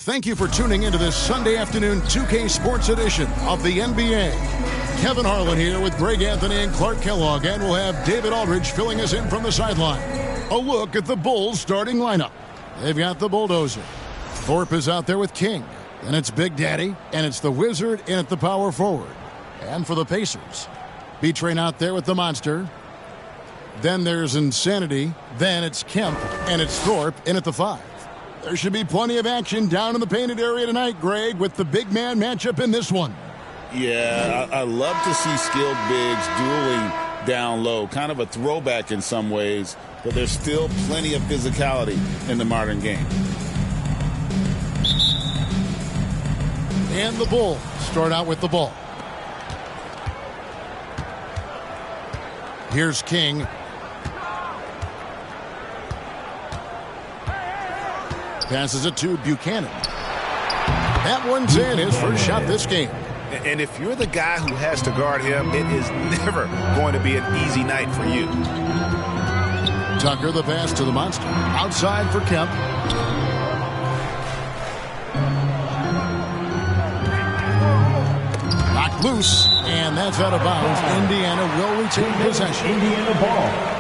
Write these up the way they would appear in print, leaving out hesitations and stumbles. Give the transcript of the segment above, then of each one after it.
Thank you for tuning into this Sunday afternoon 2K Sports edition of the NBA. Kevin Harlan here with Greg Anthony and Clark Kellogg, and we'll have David Aldridge filling us in from the sideline. A look at the Bulls starting lineup. They've got the Bulldozer. Thorpe is out there with King. Then it's Big Daddy, and it's the Wizard in at the power forward. And for the Pacers, B-Train out there with the Monster. Then there's Insanity. Then it's Kemp, and it's Thorpe in at the 5. There should be plenty of action down in the painted area tonight, Greg, with the big man matchup in this one. Yeah, I love to see skilled bigs dueling down low. Kind of a throwback in some ways, but there's still plenty of physicality in the modern game. And the Bulls start out with the ball. Here's King. Passes it to Buchanan. That one's in, his first shot this game. And if you're the guy who has to guard him, it is never going to be an easy night for you. Tucker, the pass to the Monster. Outside for Kemp. Knocked loose, and that's out of bounds. Indiana will retain possession. Indiana ball.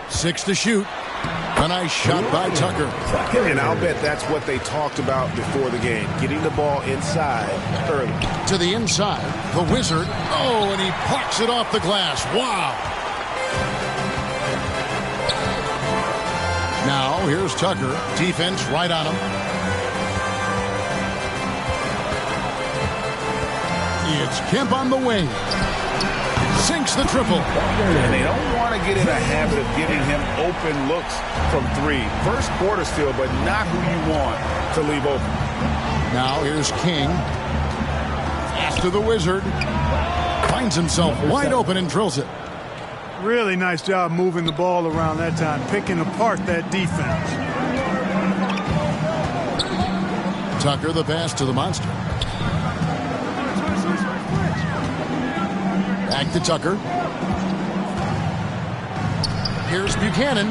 6 to shoot. A nice shot by Tucker. And I'll bet that's what they talked about before the game. Getting the ball inside early. To the inside. The Wizard. Oh, and he plucks it off the glass. Wow. Now, here's Tucker. Defense right on him. It's Kemp on the wing. Sinks the triple. And they don't want to get in a habit of giving him open looks from 3. First quarter still, but not who you want to leave open. Now here's King. Pass to the Wizard. Finds himself wide open and drills it. Really nice job moving the ball around that time, picking apart that defense. Tucker, the pass to the Monster. Back to Tucker. Here's Buchanan.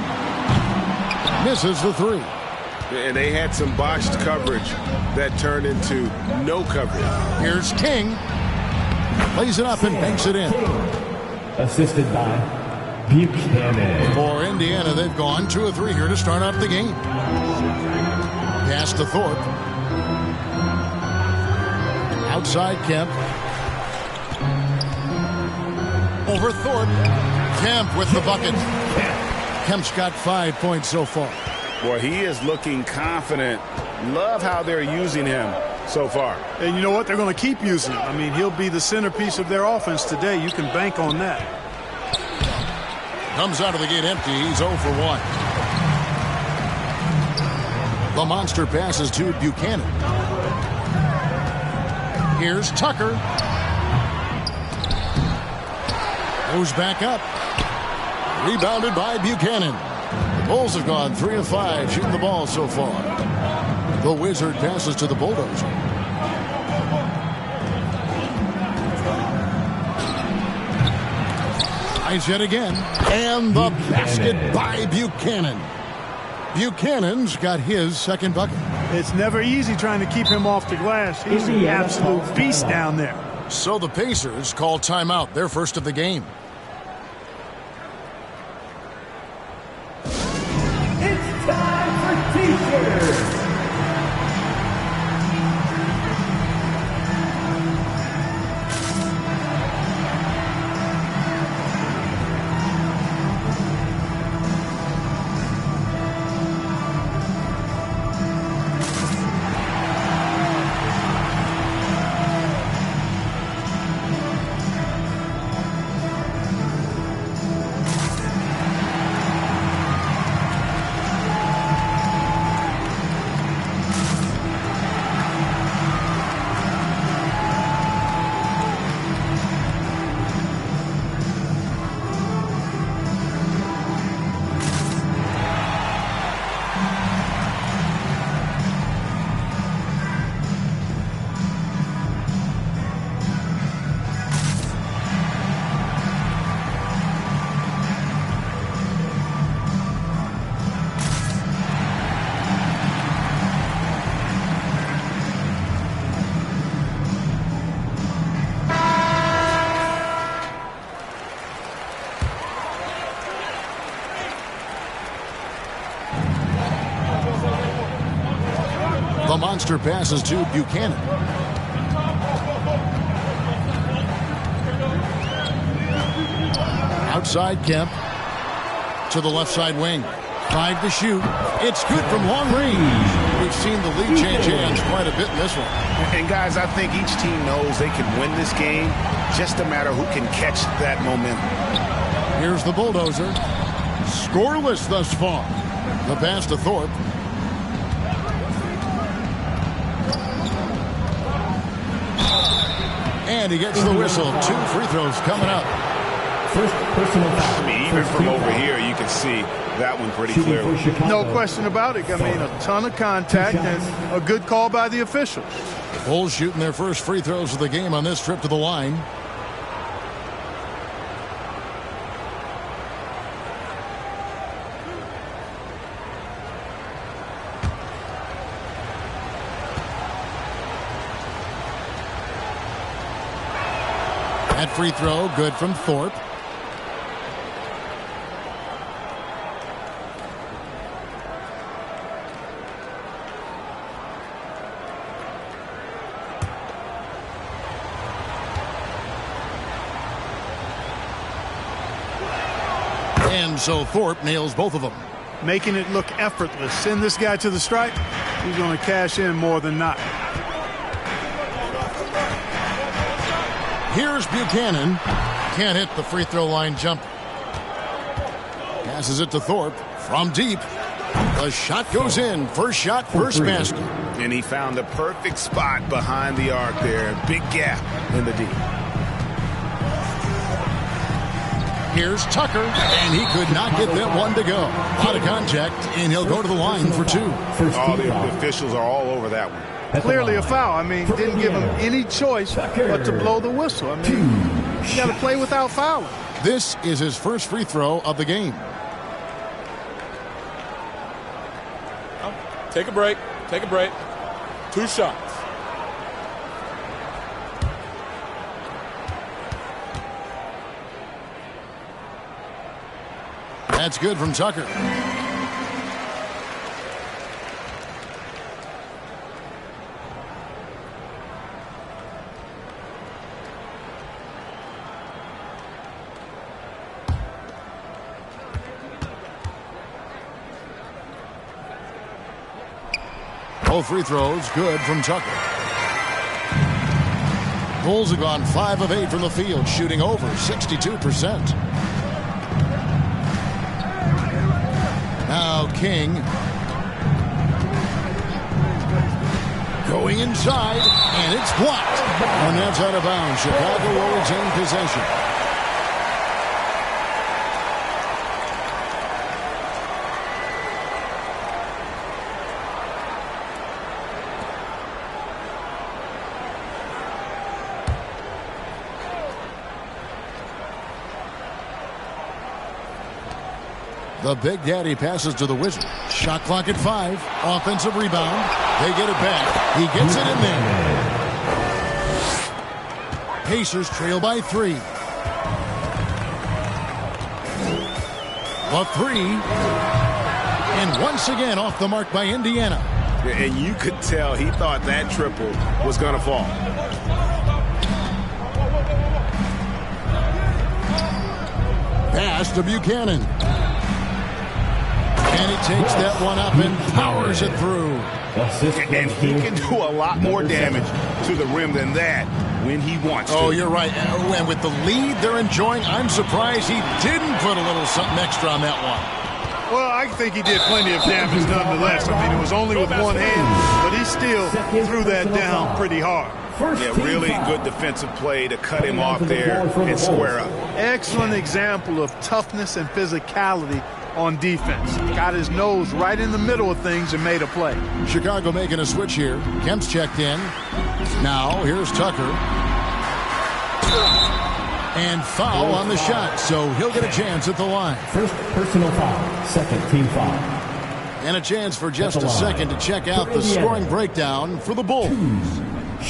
Misses the 3. And they had some botched coverage that turned into no coverage. Here's King. Plays it up and banks it in. Assisted by Buchanan. For Indiana, they've gone 2 of 3 here to start off the game. Pass to Thorpe. Outside Kemp. Over Thorpe. Kemp with the bucket. Kemp's got 5 points so far. Boy, he is looking confident. Love how they're using him so far. And you know what? They're going to keep using him. I mean, he'll be the centerpiece of their offense today. You can bank on that. Comes out of the gate empty. He's 0 for 1. The Monster passes to Buchanan. Here's Tucker. Goes back up. Rebounded by Buchanan. The Bulls have gone 3 of 5 shooting the ball so far. The Wizard passes to the Bulldozer. Nice hit again. And the basket by Buchanan. Buchanan's got his second bucket. It's never easy trying to keep him off the glass. He's an absolute beast down there. So the Pacers call timeout, their first of the game. It's time for Pacers. The monster passes to Buchanan. Outside Kemp to the left side wing. 5 to shoot. It's good from long range. We've seen the lead change hands quite a bit in this one. And guys, I think each team knows they can win this game. Just a matter who can catch that momentum. Here's the bulldozer. Scoreless thus far. The pass to Thorpe. And he gets the whistle. 2 free throws coming up. First personal foul. I mean, even from over here, you can see that one pretty clearly. No question about it. I mean, a ton of contact and a good call by the officials. Bulls shooting their first free throws of the game on this trip to the line. That free throw good from Thorpe. And so Thorpe nails both of them. Making it look effortless. Send this guy to the stripe. He's going to cash in more than not. Here's Buchanan. Can't hit the free throw line jump. Passes it to Thorpe from deep. The shot goes in. First shot, first basket. And he found the perfect spot behind the arc there. Big gap in the D. Here's Tucker, and he could not get that one to go. Out of contact, and he'll go to the line for 2. All the officials are all over that one. Clearly a foul. I mean, didn't give him any choice but to blow the whistle. I mean, you got to play without fouling. This is his first free throw of the game. Take a break. Take a break. 2 shots. That's good from Tucker. Both free throws good from Tucker. Bulls have gone 5 of 8 from the field, shooting over 62%. Now King. Going inside, and it's blocked. And that's out of bounds. Chicago will retain possession. The Big Daddy passes to the Wizard. Shot clock at 5. Offensive rebound. They get it back. He gets it in there. Pacers trail by 3. The 3. And once again off the mark by Indiana. And you could tell he thought that triple was going to fall. Pass to Buchanan. And he takes that one up and powers it through. And he can do a lot more damage to the rim than that when he wants to. Oh, you're right. And with the lead they're enjoying, I'm surprised he didn't put a little something extra on that one. Well, I think he did plenty of damage nonetheless. I mean, it was only with one hand, but he still threw that down pretty hard. Yeah, really good defensive play to cut him off there and square up. Excellent example of toughness and physicality on defense. Got his nose right in the middle of things and made a play. Chicago making a switch here. Kemp's checked in. Now, here's Tucker. And foul on the shot, so he'll get a chance at the line. First personal foul, second team foul. And a chance for just a second to check out the scoring breakdown for the Bulls.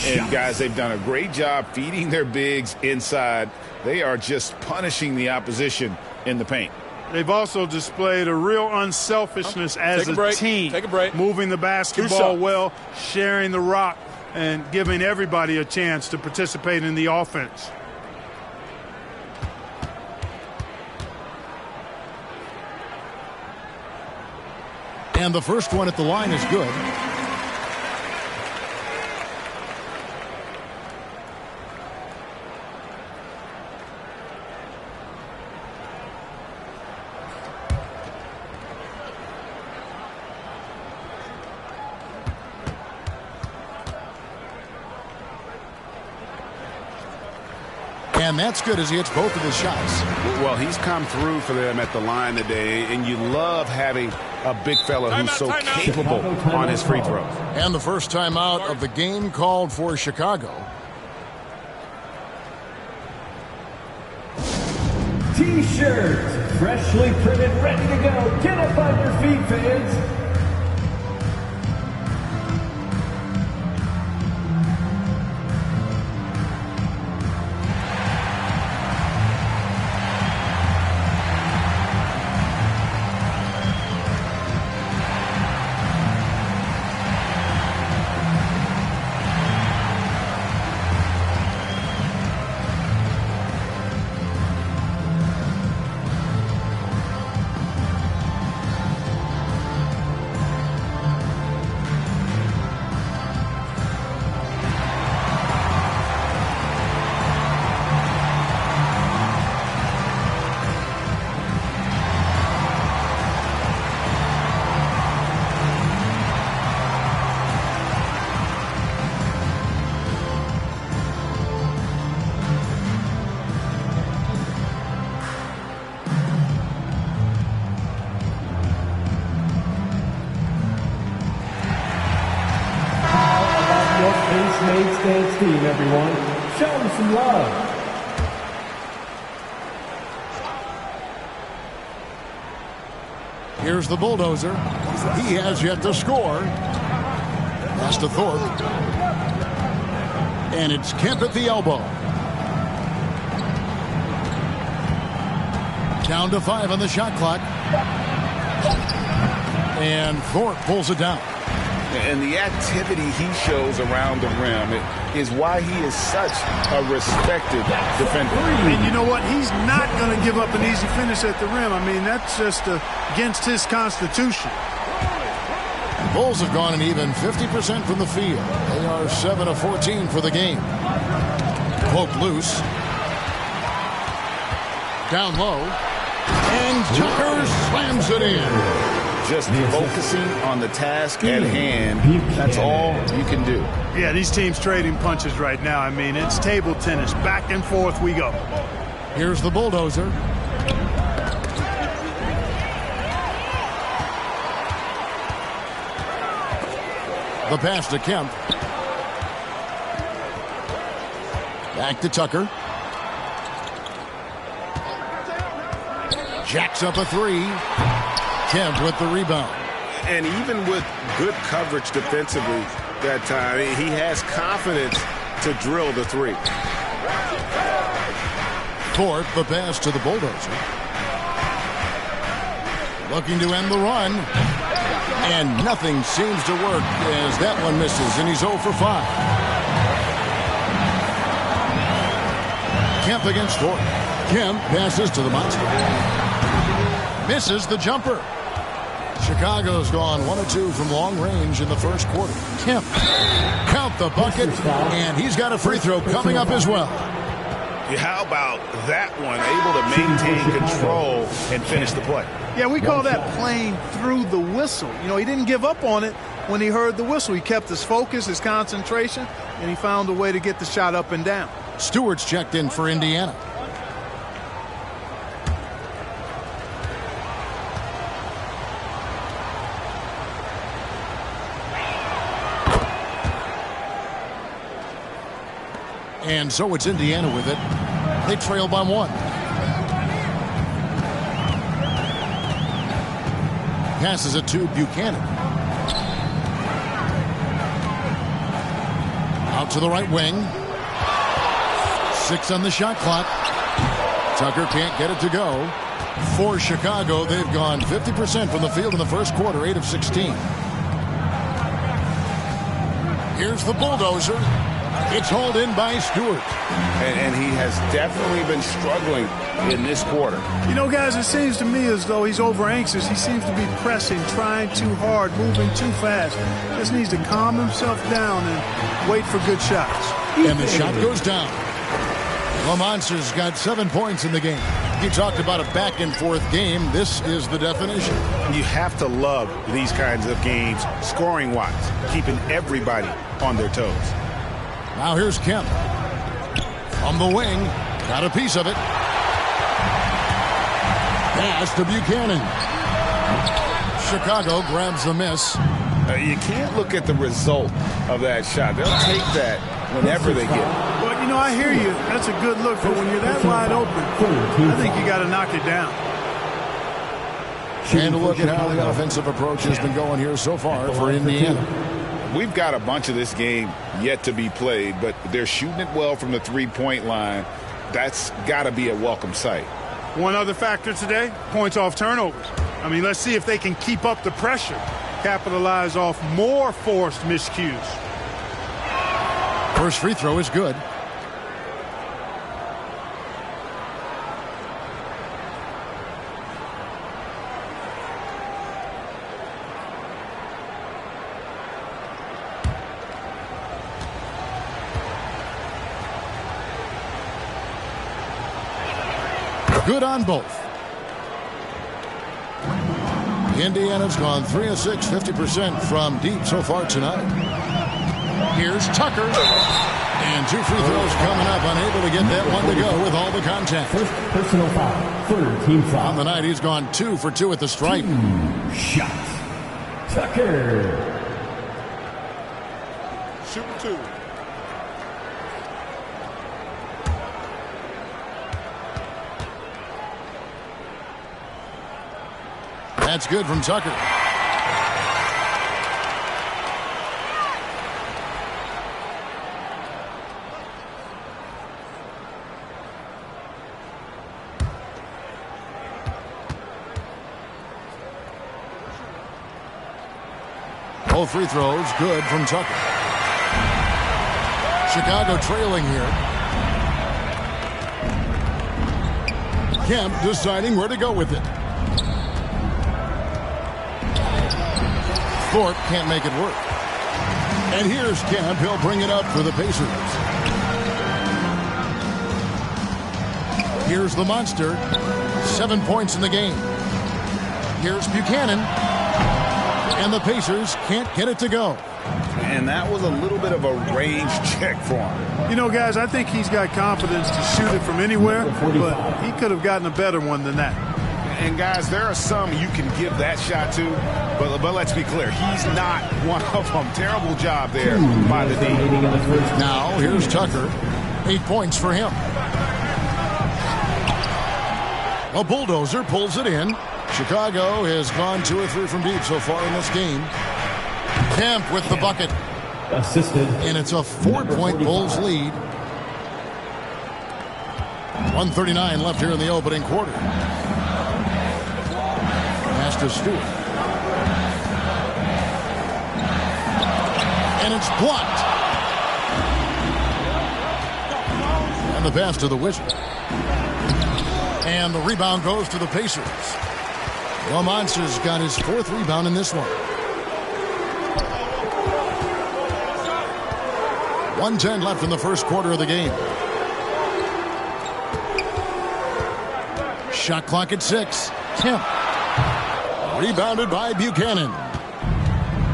And guys, they've done a great job feeding their bigs inside. They are just punishing the opposition in the paint. They've also displayed a real unselfishness as a team. Take a break. Moving the basketball well, sharing the rock, and giving everybody a chance to participate in the offense. And the first one at the line is good. And that's good as he hits both of his shots. Well, he's come through for them at the line today, and you love having a big fella who's so capable on his free throws. And the first timeout of the game called for Chicago. T-shirts, freshly printed, ready to go. Get up on your feet, fans. Dance team, everyone. Show them some love. Here's the bulldozer. He has yet to score. Pass to Thorpe. And it's Kemp at the elbow. Down to 5 on the shot clock. And Thorpe pulls it down. And the activity he shows around the rim is why he is such a respected defender. And you know what? He's not going to give up an easy finish at the rim. I mean, that's just against his constitution. The Bulls have gone an even 50% from the field. They are 7 of 14 for the game. Poke loose. Down low. And Tucker slams it in. Just focusing on the task at hand, that's all you can do. Yeah, these teams trading punches right now. I mean, it's table tennis. Back and forth we go. Here's the bulldozer. The pass to Kemp. Back to Tucker. Jacks up a three. Kemp with the rebound. And even with good coverage defensively that time, he has confidence to drill the three. Thorpe, the pass to the bulldozer. Looking to end the run. And nothing seems to work as that one misses, and he's 0 for 5. Kemp against Thorpe. Kemp passes to the monster. Misses the jumper. Chicago's gone 1 of 2 from long range in the first quarter. Kemp, count the bucket, and he's got a free throw coming up as well. How about that one? Able to maintain control and finish the play. Yeah, we call that playing through the whistle. You know, he didn't give up on it when he heard the whistle. He kept his focus, his concentration, and he found a way to get the shot up and down. Stewart's checked in for Indiana. And so it's Indiana with it. They trail by 1. Passes it to Buchanan. Out to the right wing. 6 on the shot clock. Tucker can't get it to go. For Chicago, they've gone 50% from the field in the first quarter, 8 of 16. Here's the bulldozer. It's hauled in by Stewart. And he has definitely been struggling in this quarter. You know, guys, it seems to me as though he's over anxious. He seems to be pressing, trying too hard, moving too fast. Just needs to calm himself down and wait for good shots. And the shot goes down. The Monsters got 7 points in the game. You talked about a back-and-forth game. This is the definition. You have to love these kinds of games, scoring-wise, keeping everybody on their toes. Now here's Kemp. From the wing, got a piece of it. Pass to Buchanan. Chicago grabs the miss. You can't look at the result of that shot. They'll take that whenever they get it. Well, you know, I hear you. That's a good look, but when you're that wide open, I think you got to knock it down. And a look at how the offensive approach has been going here so far for Indiana. We've got a bunch of this game yet to be played, but they're shooting it well from the three-point line. That's got to be a welcome sight. One other factor today, points off turnovers. I mean, let's see if they can keep up the pressure, capitalize off more forced miscues. First free throw is good. Good on both. Indiana's gone 3 of 6, 50% from deep so far tonight. Here's Tucker. And 2 free throws coming up, unable to get that one to go with all the contact. First personal foul. Third team foul. On the night, he's gone 2 for 2 at the stripe. Shots. Tucker. Shooting 2. That's good from Tucker. Both free throws good from Tucker. Chicago trailing here. Kemp deciding where to go with it. Thorpe can't make it work. And here's Kemp. He'll bring it up for the Pacers. Here's the monster. 7 points in the game. Here's Buchanan. And the Pacers can't get it to go. And that was a little bit of a range check for him. You know, guys, I think he's got confidence to shoot it from anywhere, but he could have gotten a better one than that. And, guys, there are some you can give that shot to, but let's be clear, he's not one of them. Terrible job there by the D. Now, here's Tucker. 8 points for him. A bulldozer pulls it in. Chicago has gone 2 or 3 from deep so far in this game. Kemp with the bucket. Assisted. And it's a 4-point Bulls lead. 1:39 left here in the opening quarter. Pass to Stewart. And it's blocked. And the pass to the Wizards. And the rebound goes to the Pacers. The Monsters got his 4th rebound in this one. 1:10 left in the first quarter of the game. Shot clock at 6. Kemp. Rebounded by Buchanan.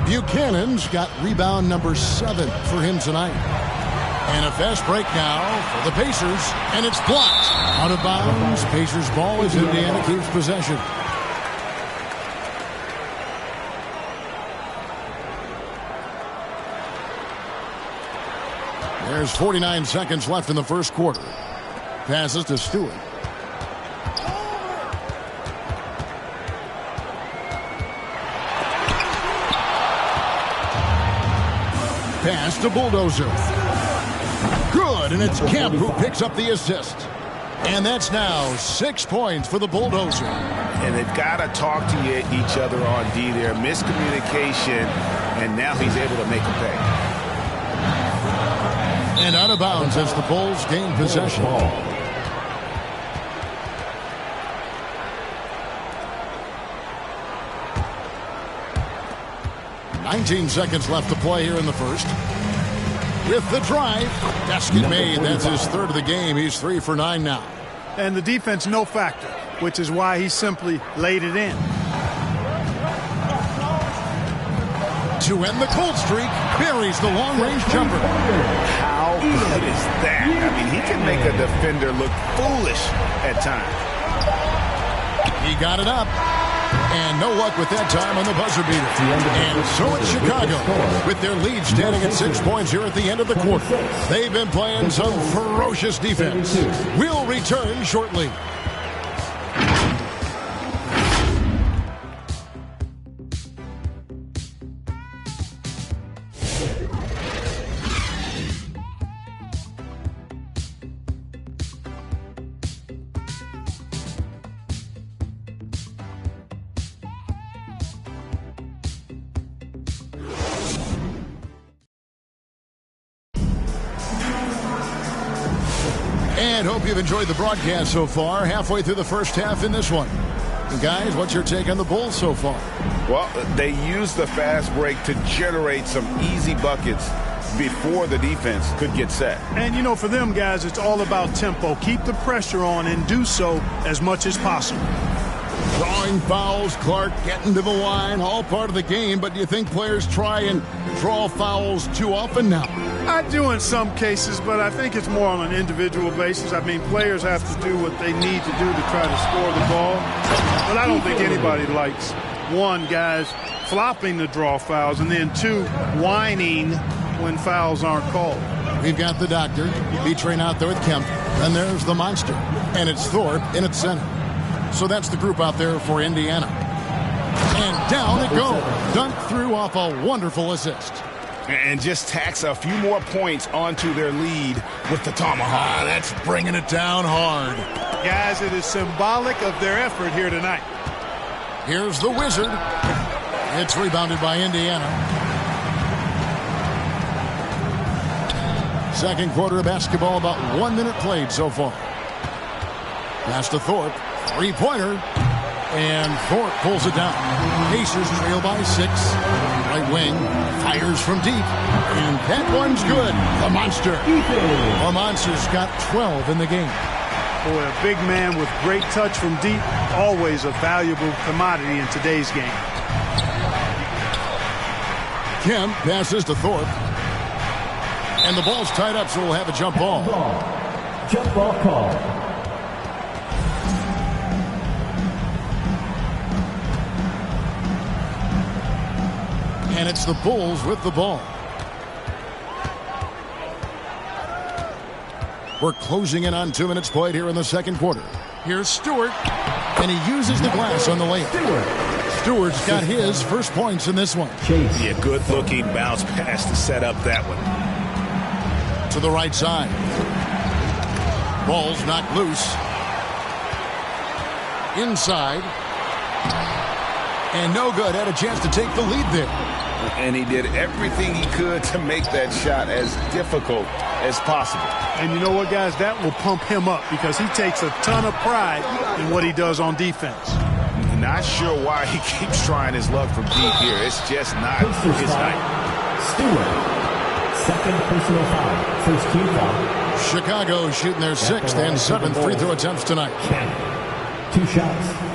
Buchanan's got rebound number 7 for him tonight. And a fast break now for the Pacers. And it's blocked. Out of bounds. Pacers ball as Indiana keeps possession. There's 49 seconds left in the first quarter. Passes to Stewart. Pass to Bulldozer. Good, and it's Kemp who picks up the assist. And that's now 6 points for the Bulldozer. And they've got to talk to each other on D there. Miscommunication, and now he's able to make a pay. And out of bounds as the Bulls gain possession. 19 seconds left to play here in the first. With the drive, basket made. That's his third of the game. He's 3 for 9 now. And the defense no factor, which is why he simply laid it in. To end the cold streak, buries the long-range jumper. How good is that? I mean, he can make a defender look foolish at times. He got it up. And no luck with that time on the buzzer beater. And so it's Chicago with their lead standing at 6 points here at the end of the quarter. They've been playing some ferocious defense. We'll return shortly. And hope you've enjoyed the broadcast so far. Halfway through the first half in this one. And guys, what's your take on the Bulls so far? Well, they used the fast break to generate some easy buckets before the defense could get set. And, you know, for them guys, it's all about tempo. Keep the pressure on and do so as much as possible. Drawing fouls, Clark getting to the line, all part of the game. But do you think players try and draw fouls too often now? I do in some cases, but I think it's more on an individual basis. I mean, players have to do what they need to do to try to score the ball. But I don't think anybody likes, one, guys flopping to draw fouls, and then two, whining when fouls aren't called. We've got the doctor, B-Train out there with Kemp. And there's the monster. And it's Thorpe in its center. So that's the group out there for Indiana. And down it goes. Dunked through off a wonderful assist. And just tacks a few more points onto their lead with the tomahawk. That's bringing it down hard. Guys, it is symbolic of their effort here tonight. Here's the Wizard. It's rebounded by Indiana. Second quarter of basketball, about 1 minute played so far. Pass to Thorpe. Three-pointer. And Thorpe pulls it down. Pacers trail by 6. Right wing fires from deep. And that one's good. The Monster. The Monster's got 12 in the game. Boy, a big man with great touch from deep. Always a valuable commodity in today's game. Kemp passes to Thorpe. And the ball's tied up, so we'll have a jump ball. Jump ball call. And it's the Bulls with the ball. We're closing in on 2 minutes played here in the second quarter. Here's Stewart. And he uses the glass on the layup. Stewart's got his first points in this one. Yeah, good-looking bounce pass to set up that one. To the right side. Ball's knocked loose. Inside. And no good. Had a chance to take the lead there. And he did everything he could to make that shot as difficult as possible. And you know what, guys? That will pump him up because he takes a ton of pride in what he does on defense. Not sure why he keeps trying his luck from deep here. It's just not his night. Stewart. Second personal foul. First team foul. Chicago shooting their 6th and 7th free throw attempts tonight. 2 shots.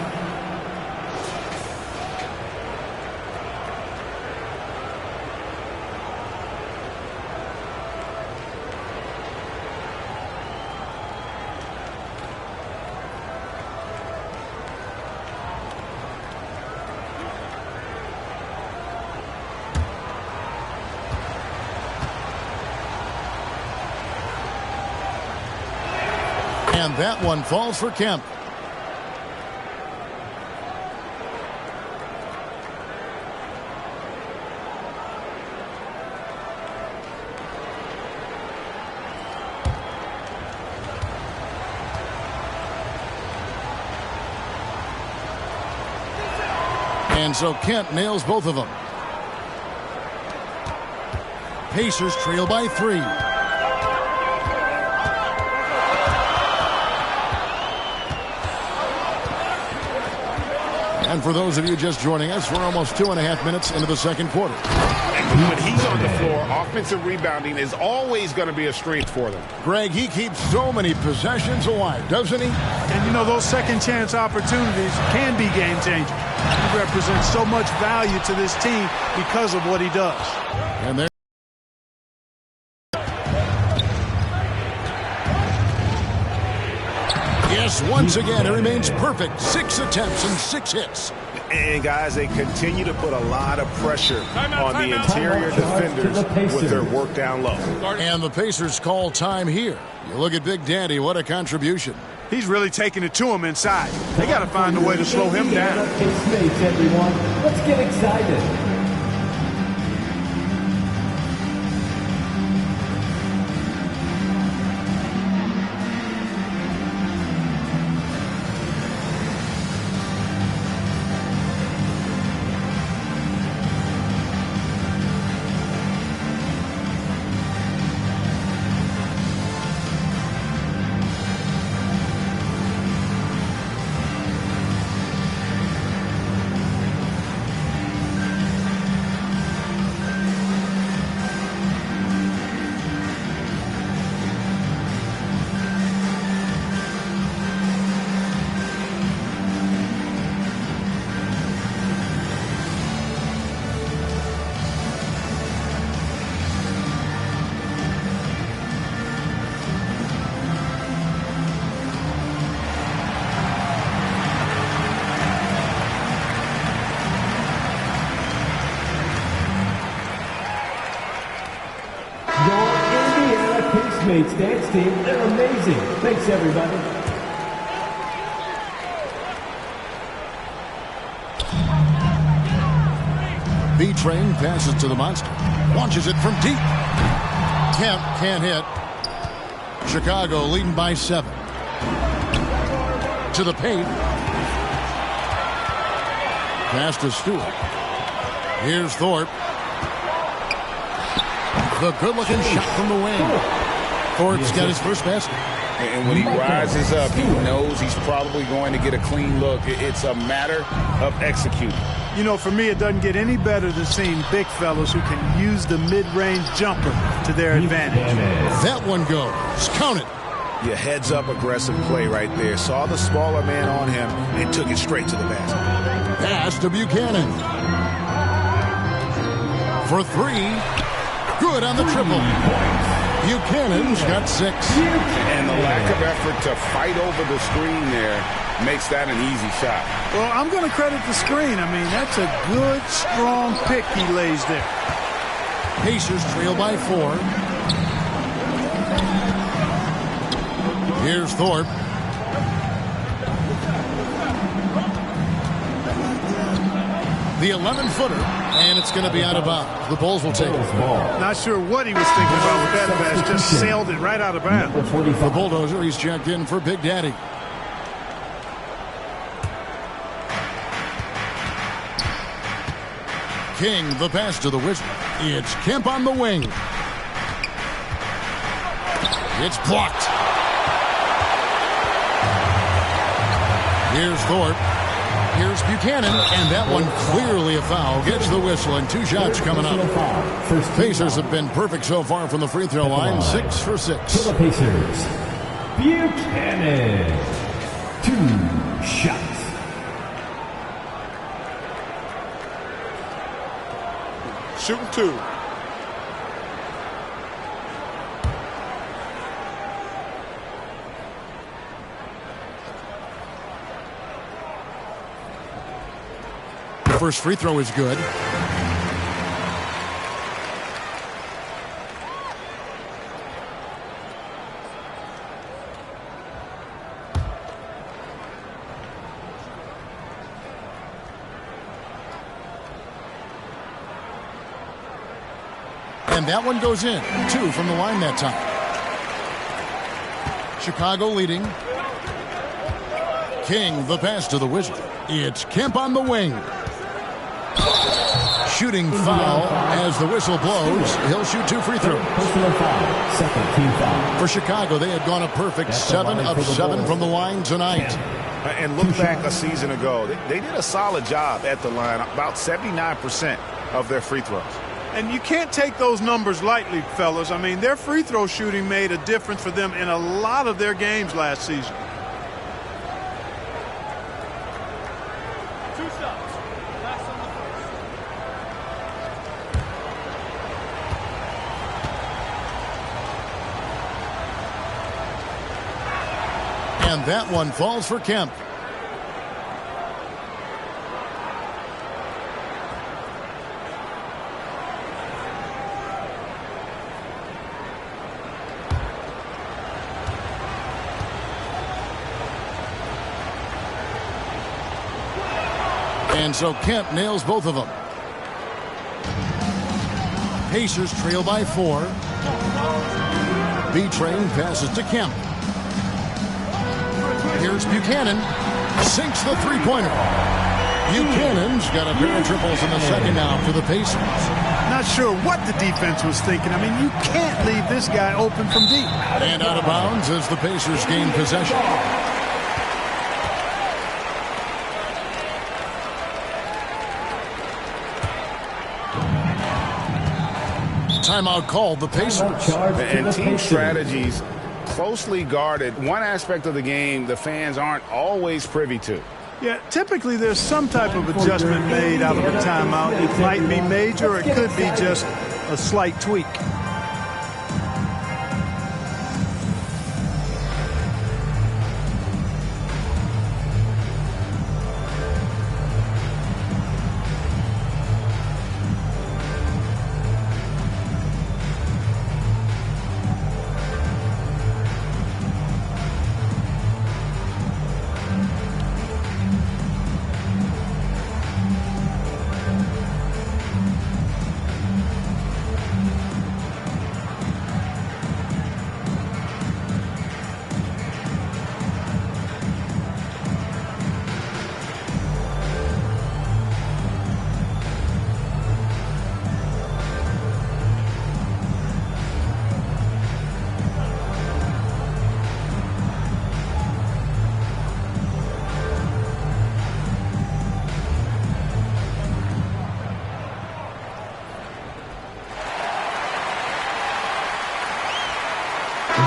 And that one falls for Kemp. And so Kent nails both of them. Pacers trail by 3. And for those of you just joining us, we're almost 2.5 minutes into the second quarter. And when he's on the floor, offensive rebounding is always going to be a strength for them. Greg, he keeps so many possessions alive, doesn't he? And, you know, those second chance opportunities can be game changing. He represents so much value to this team because of what he does. And there. Yes, once again, it remains perfect. 6 attempts and 6 hits. And, guys, they continue to put a lot of pressure on the interior defenders with their work down low. And the Pacers call time here. You look at Big Daddy, what a contribution. He's really taking it to him inside. They got to find a way to slow him down. Everyone, let's get excited. Dance team, they're amazing. Thanks, everybody. B-Train passes to the monster. Launches it from deep. Kemp can't hit. Chicago leading by 7. To the paint. Pass to Stewart. Here's Thorpe. The good-looking shot from the wing. Thorpe's got his first basket. And when he rises up, he knows he's probably going to get a clean look. It's a matter of executing. You know, for me, it doesn't get any better than seeing big fellas who can use the mid-range jumper to their advantage. That one goes. Count it. Yeah, heads-up aggressive play right there. Saw the smaller man on him and took it straight to the basket. Pass to Buchanan. For 3. Good on the triple. Buchanan's got 6. And the lack of effort to fight over the screen there makes that an easy shot. Well, I'm going to credit the screen. I mean, that's a good, strong pick he lays there. Pacers trail by 4. Here's Thorpe. The 11-footer, and it's going to be out of bounds. The Bulls will take it. Not sure what he was thinking about with that pass. Just sailed it right out of bounds. The Bulldozer, he's checked in for Big Daddy. King, the pass to the Wizard. It's Kemp on the wing. It's blocked. Here's Thorpe. Here's Buchanan, and that one clearly a foul. Gets the whistle, and 2 shots coming up. Pacers have been perfect so far from the free throw line, 6 for 6. For the Pacers, Buchanan, 2 shots. Shooting 2. First free throw is good. And that one goes in. 2 from the line that time. Chicago leading. King, the pass to the Wizard. It's Kemp on the wing. shooting foul as the whistle blows. He'll shoot 2 free throws. Personal foul. Second team foul. For Chicago, they had gone a perfect 7 of 7 from the line tonight. And look back a season ago. They did a solid job at the line, about 79% of their free throws. And you can't take those numbers lightly, fellas. I mean, their free throw shooting made a difference for them in a lot of their games last season. And that one falls for Kemp. And so Kemp nails both of them. Pacers trail by 4. B-Train passes to Kemp. Here's Buchanan. Sinks the three-pointer. Buchanan's got a pair of triples in the second now for the Pacers. Not sure what the defense was thinking. I mean, you can't leave this guy open from deep. And out of bounds as the Pacers gain possession. Timeout called the Pacers. And team strategies closely guarded. One aspect of the game the fans aren't always privy to. Yeah, typically there's some type of adjustment made out of a timeout. It might be major, or it could be just a slight tweak.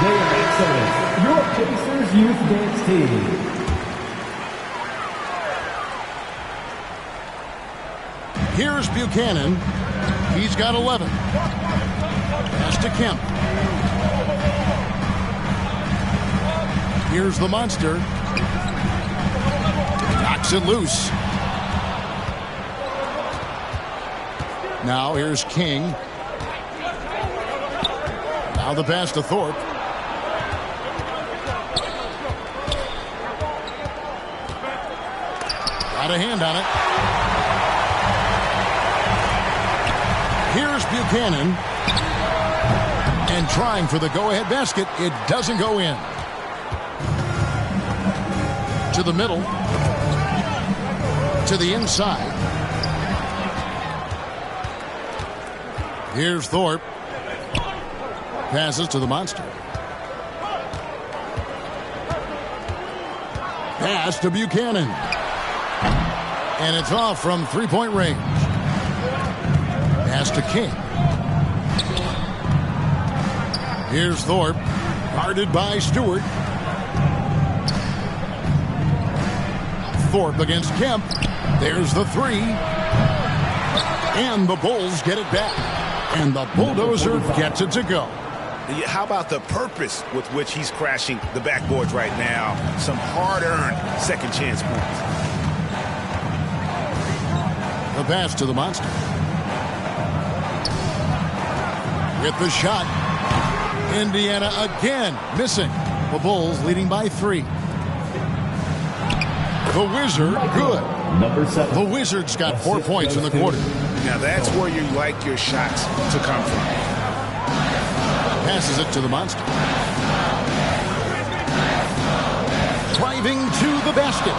Day of Excellence, your Pacers Youth Dance Team. Here's Buchanan. He's got 11. Pass to Kemp. Here's the monster. Knocks it loose. Now here's King. Now the pass to Thorpe. Got a hand on it. Here's Buchanan. And trying for the go-ahead basket. It doesn't go in. To the middle. To the inside. Here's Thorpe. Passes to the monster. Pass to Buchanan. And it's off from three-point range. Pass to King. Here's Thorpe. Guarded by Stewart. Thorpe against Kemp. There's the three. And the Bulls get it back. And the bulldozer gets it to go. How about the purpose with which he's crashing the backboards right now? Some hard-earned second chance points. The pass to the monster. With the shot. Indiana again missing. The Bulls leading by 3. The Wizard, good. Number 7. The Wizards got 4 points in the quarter. Now that's where you like your shots to come from. Passes it to the monster. Driving to the basket.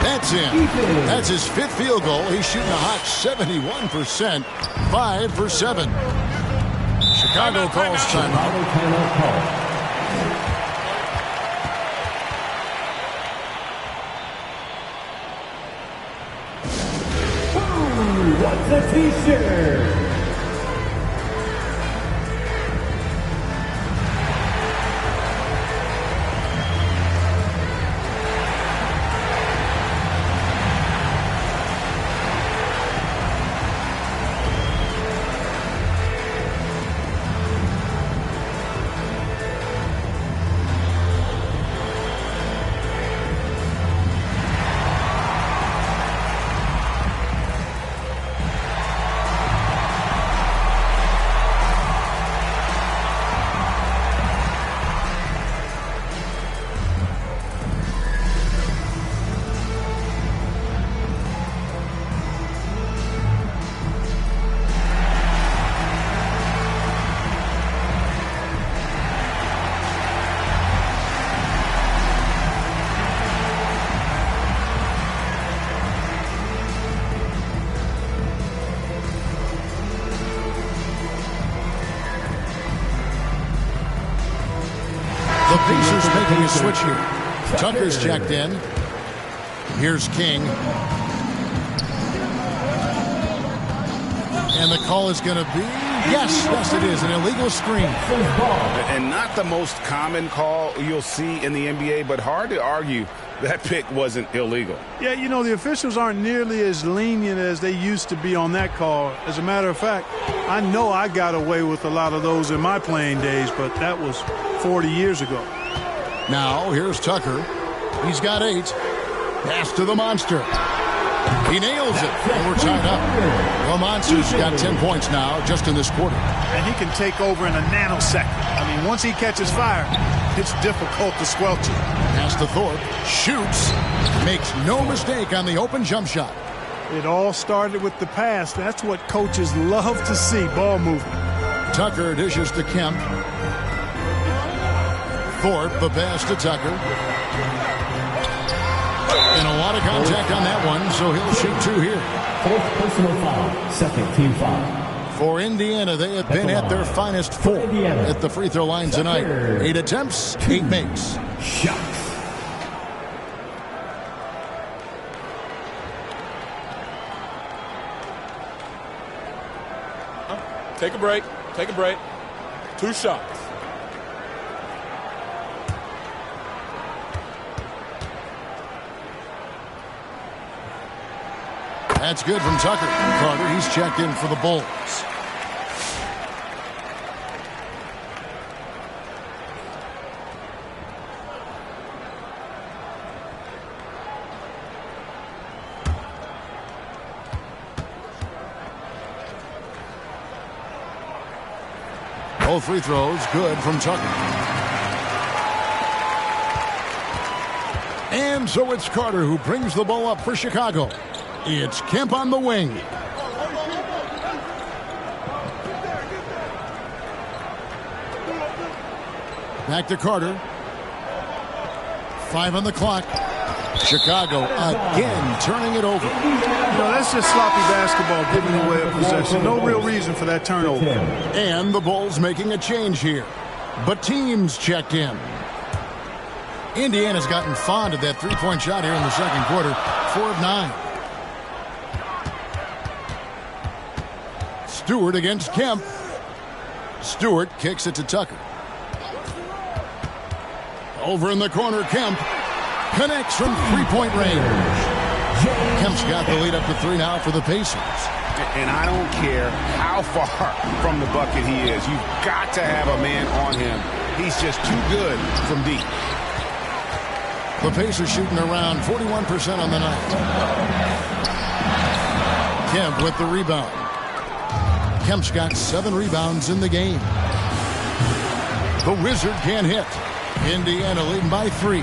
That's in. That's his 5th field goal. He's shooting a hot 71%. 5 for 7. Chicago calls timeout. What's a t-shirt? The Pacers making a switch here. Tucker's checked in. Here's King. And the call is going to be, yes, it is, an illegal screen. And not the most common call you'll see in the NBA, but hard to argue that pick wasn't illegal. Yeah, you know, the officials aren't nearly as lenient as they used to be on that call. As a matter of fact, I know I got away with a lot of those in my playing days, but that was 40 years ago. Now, here's Tucker. He's got 8. Pass to the Monster. He nails it, and we're tied up. The Monster's got 10 points now just in this quarter. And he can take over in a nanosecond. I mean, once he catches fire, it's difficult to squelch it. Pass to Thorpe. Shoots. Makes no mistake on the open jump shot. It all started with the pass. That's what coaches love to see, ball movement. Tucker dishes to Kemp. Thorpe, the pass to Tucker. And a lot of contact on that one, so he'll shoot 2 here. 4th personal foul, 2nd team foul. For Indiana, they have been at their finest 4 at the free throw line tonight. 8 attempts, 8 makes. Shots. Take a break. Take a break. 2 shots. That's good from Tucker. Carter, he's checked in for the Bulls. Both free throws good from Tucker. And so it's Carter who brings the ball up for Chicago. It's Kemp on the wing. Back to Carter. 5 on the clock. Chicago again turning it over. No, that's just sloppy basketball giving away a possession. No real reason for that turnover. And the Bulls making a change here. But teams checked in. Indiana's gotten fond of that three-point shot here in the second quarter. 4 of 9. Stewart against Kemp. Stewart kicks it to Tucker. Over in the corner, Kemp connects from three-point range. Kemp's got the lead up to 3 now for the Pacers. And I don't care how far from the bucket he is. You've got to have a man on him. He's just too good from deep. The Pacers shooting around 41% on the night. Kemp with the rebound. Kemp's got 7 rebounds in the game. The Wizard can't hit. Indiana leading by 3.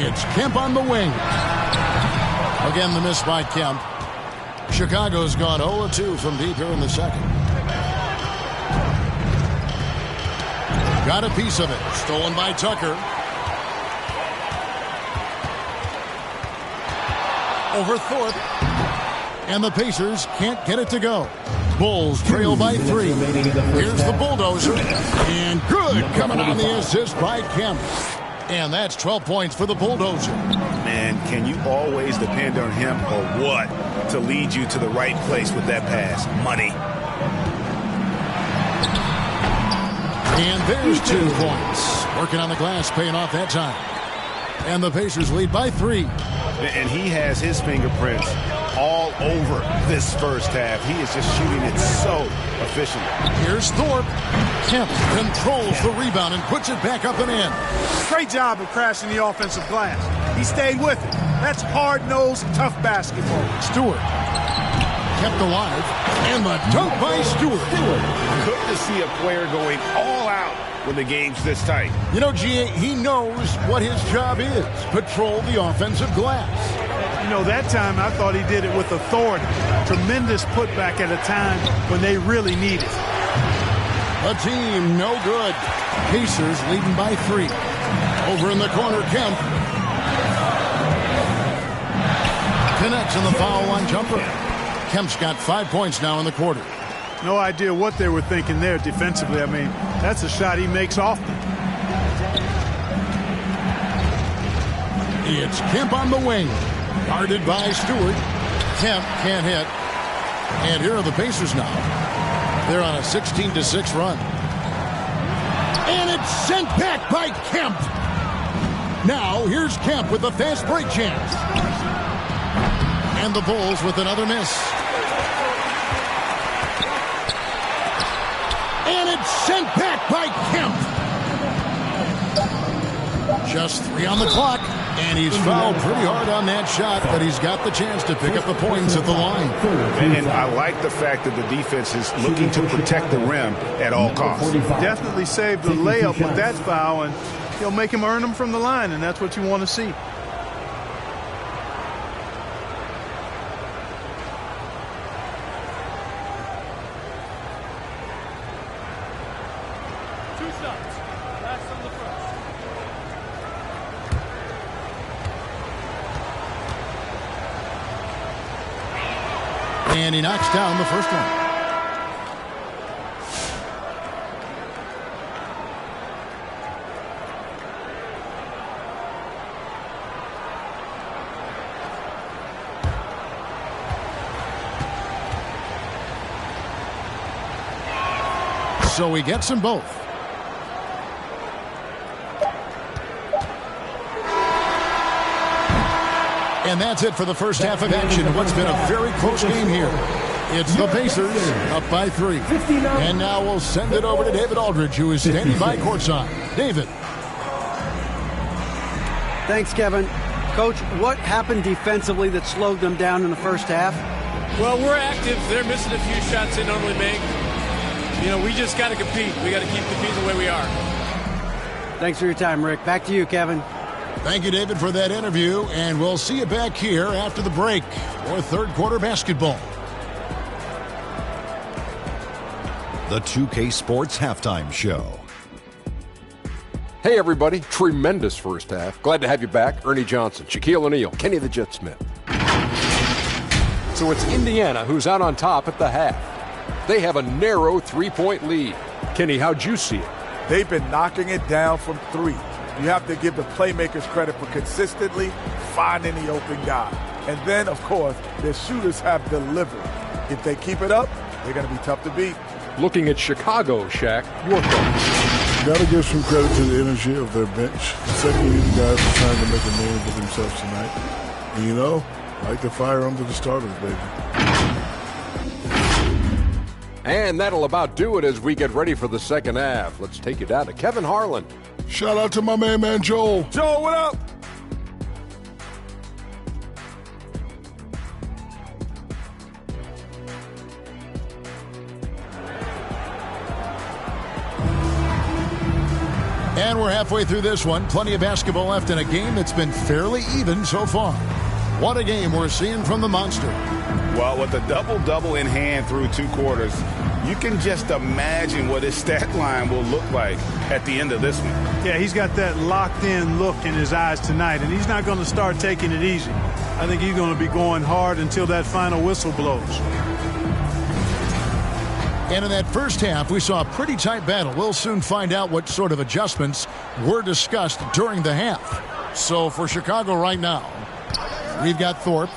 It's Kemp on the wing. Again, the miss by Kemp. Chicago's gone 0-2 from deep here in the second. Got a piece of it. Stolen by Tucker. over Thorpe. And the Pacers can't get it to go. Bulls trail by 3. Here's the bulldozer. And good coming on the assist by Kemp. And that's 12 points for the bulldozer. Man, can you always depend on him or what to lead you to the right place with that pass? Money. And there's 2 points. Working on the glass, paying off that time. And the Pacers lead by 3. And he has his fingerprints all over this first half. He is just shooting it so efficiently. Here's Thorpe. Kemp controls the rebound and puts it back up and in. Great job of crashing the offensive glass. He stayed with it. That's hard-nosed, tough basketball. Stewart kept alive. And the dunk by Stewart. Good to see a player going all out when the game's this tight. You know, G.A., he knows what his job is. Patrol the offensive glass. You know, that time I thought he did it with authority. Tremendous putback at a time when they really need it. A team no good. Pacers leading by 3. Over in the corner, Kemp. Connects on the foul line jumper. Kemp's got 5 points now in the quarter. No idea what they were thinking there defensively. I mean, that's a shot he makes often. It's Kemp on the wing. Guarded by Stewart. Kemp can't hit. And here are the Pacers now. They're on a 16-6 run. And it's sent back by Kemp. Now here's Kemp with a fast break chance. And the Bulls with another miss. And it's sent back by Kemp. Just 3 on the clock. And he's fouled pretty hard on that shot, but he's got the chance to pick up the points at the line. And I like the fact that the defense is looking to protect the rim at all costs. Definitely saved the layup with that foul, and he'll make him earn them from the line, and that's what you want to see. And he knocks down the first one. So he gets them both. And that's it for the first half of action. What's been a very close game here. It's the Pacers up by 3. And now we'll send it over to David Aldridge, who is standing by courtside. David. Thanks, Kevin. Coach, what happened defensively that slowed them down in the first half? Well, we're active. They're missing a few shots they normally make. You know, we just got to compete. We got to keep competing the way we are. Thanks for your time, Rick. Back to you, Kevin. Thank you, David, for that interview. And we'll see you back here after the break for third quarter basketball. The 2K Sports Halftime Show. Hey, everybody. Tremendous first half. Glad to have you back. Ernie Johnson, Shaquille O'Neal, Kenny the Jet Smith. So it's Indiana who's out on top at the half. They have a narrow 3-point lead. Kenny, how'd you see it? They've been knocking it down from 3. You have to give the playmakers credit for consistently finding the open guy. And then, of course, their shooters have delivered. If they keep it up, they're going to be tough to beat. Looking at Chicago, Shaq, your thoughts. Got to give some credit to the energy of their bench. Secondly, the guys are trying to make a name for themselves tonight. And, you know, I like to fire them to the starters, baby. And that'll about do it as we get ready for the second half. Let's take you down to Kevin Harlan. Shout out to my man Joel. Joel, what up? And we're halfway through this one. Plenty of basketball left in a game that's been fairly even so far. What a game we're seeing from the Monster. Well, with a double-double in hand through 2 quarters, you can just imagine what his stat line will look like at the end of this one. Yeah, he's got that locked-in look in his eyes tonight, and he's not going to start taking it easy. I think he's going to be going hard until that final whistle blows. And in that first half, we saw a pretty tight battle. We'll soon find out what sort of adjustments were discussed during the half. So for Chicago right now, we've got Thorpe.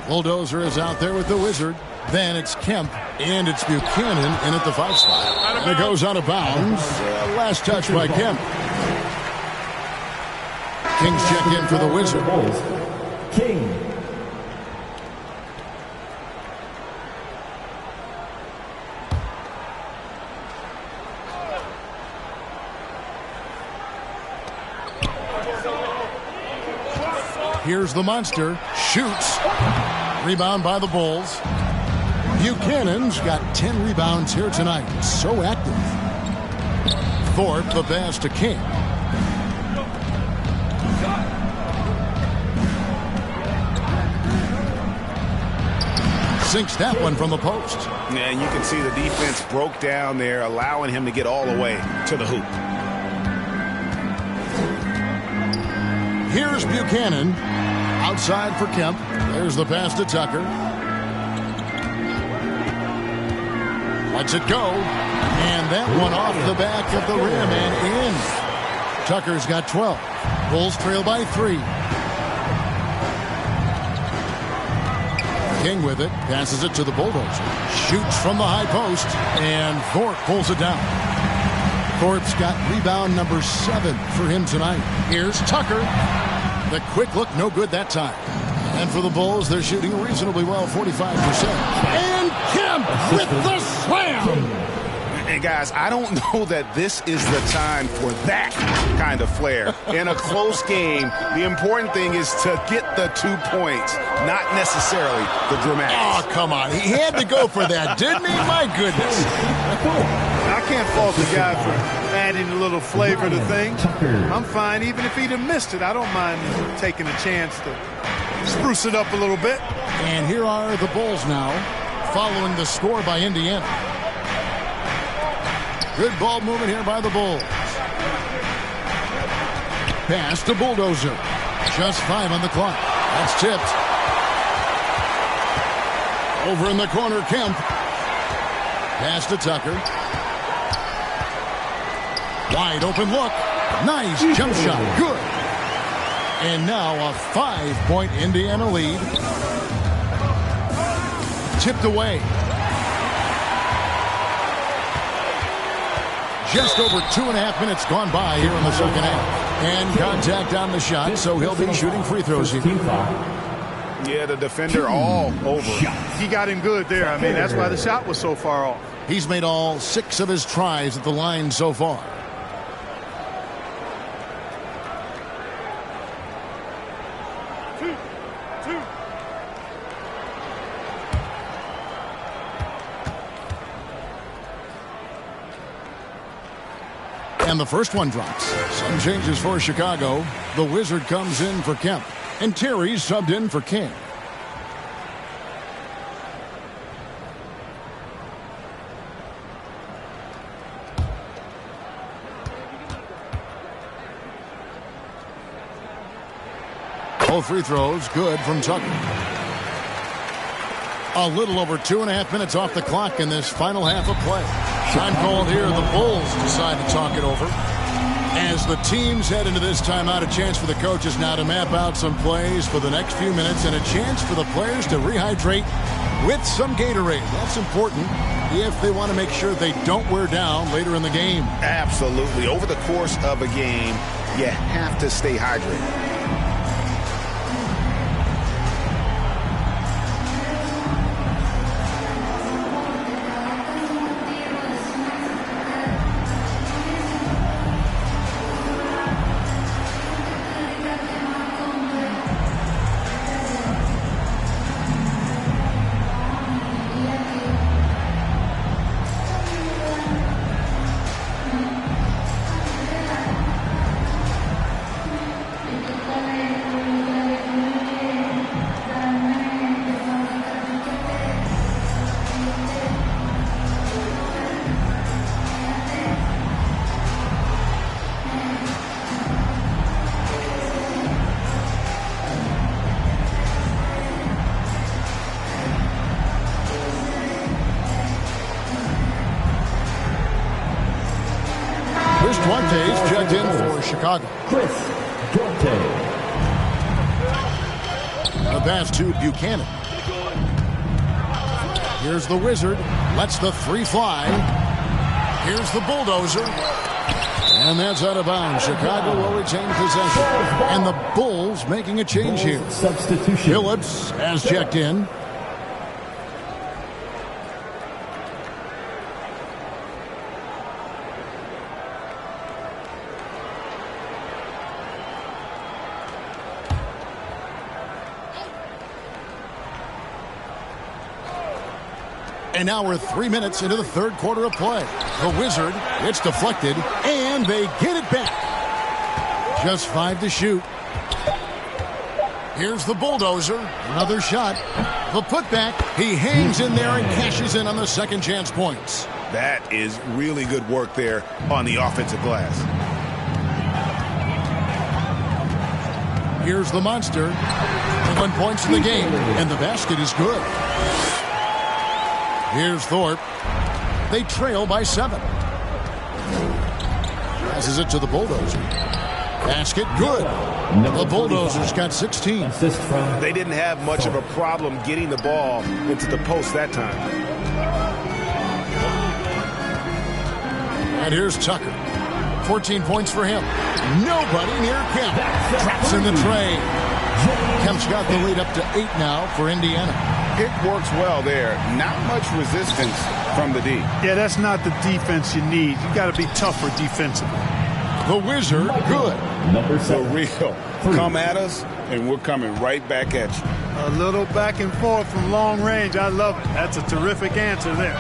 Bulldozer is out there with the Wizard. Then it's Kemp, and it's Buchanan in at the 5 spot. And it goes out of bounds. Last touch by Kemp. Kings check in for the Wizard. King. Here's the monster. Shoots. Rebound by the Bulls. Buchanan's got 10 rebounds here tonight. So active. Thorpe, the pass to King. Sinks that one from the post. Yeah, and you can see the defense broke down there, allowing him to get all the way to the hoop. Here's Buchanan. Outside for Kemp. There's the pass to Tucker. Lets it go. And that one off the back of the rim and in. Tucker's got 12. Bulls trail by 3. King with it. Passes it to the Bulldozer. Shoots from the high post. And Thorpe pulls it down. Thorpe's got rebound number 7 for him tonight. Here's Tucker. The quick look, no good that time. And for the Bulls, they're shooting reasonably well, 45%. And Kemp with the slam! And guys, I don't know that this is the time for that kind of flair. In a close game, the important thing is to get the 2 points, not necessarily the dramatics. Oh, come on. He had to go for that, didn't he? My goodness. I can't fault the guy for adding a little flavor to things. I'm fine. Even if he'd have missed it, I don't mind taking a chance to spruce it up a little bit. And here are the Bulls now, following the score by Indiana. Good ball movement here by the Bulls. Pass to Bulldozer. Just 5 on the clock. That's tipped. Over in the corner, Kemp. Pass to Tucker. Wide open look. Nice jump shot. Good. And now a 5-point Indiana lead. Tipped away. Just over 2.5 minutes gone by here in the second half. And contact on the shot, so he'll be shooting free throws here. Yeah, the defender all over. He got him good there. I mean, that's why the shot was so far off. He's made all 6 of his tries at the line so far. And the first one drops. Some changes for Chicago. The Wizard comes in for Kemp. And Terry's subbed in for King. Both free throws good from Tucker. A little over 2.5 minutes off the clock in this final half of play. Time called here. The Bulls decide to talk it over. As the teams head into this timeout, a chance for the coaches now to map out some plays for the next few minutes and a chance for the players to rehydrate with some Gatorade. That's important if they want to make sure they don't wear down later in the game. Absolutely. Over the course of a game, you have to stay hydrated. Chris Duarte's checked in for Chicago. Chris Duarte. The pass to Buchanan. Here's the Wizard. Lets the three fly. Here's the Bulldozer. And that's out of bounds. Chicago will retain possession. And the Bulls making a change here. Substitution. Phillips has checked in. And now we're 3 minutes into the third quarter of play. The Wizard, it's deflected, and they get it back. Just 5 to shoot. Here's the Bulldozer. Another shot. The putback. He hangs in there and cashes in on the second chance points. That is really good work there on the offensive glass. Here's the Monster. 1 points in the game, and the basket is good. Here's Thorpe. They trail by 7. Passes it to the Bulldozer. Basket good. The Bulldozers got 16. They didn't have much of a problem getting the ball into the post that time. And here's Tucker. 14 points for him. Nobody near Kemp. Traps in the tray. Kemp's got the lead up to 8 now for Indiana. It works well there. Not much resistance from the D. Yeah, that's not the defense you need. You got to be tougher defensively. The Wizard, good. Number 7. For real. Come at us, and we're coming right back at you. A little back and forth from long range. I love it. That's a terrific answer there.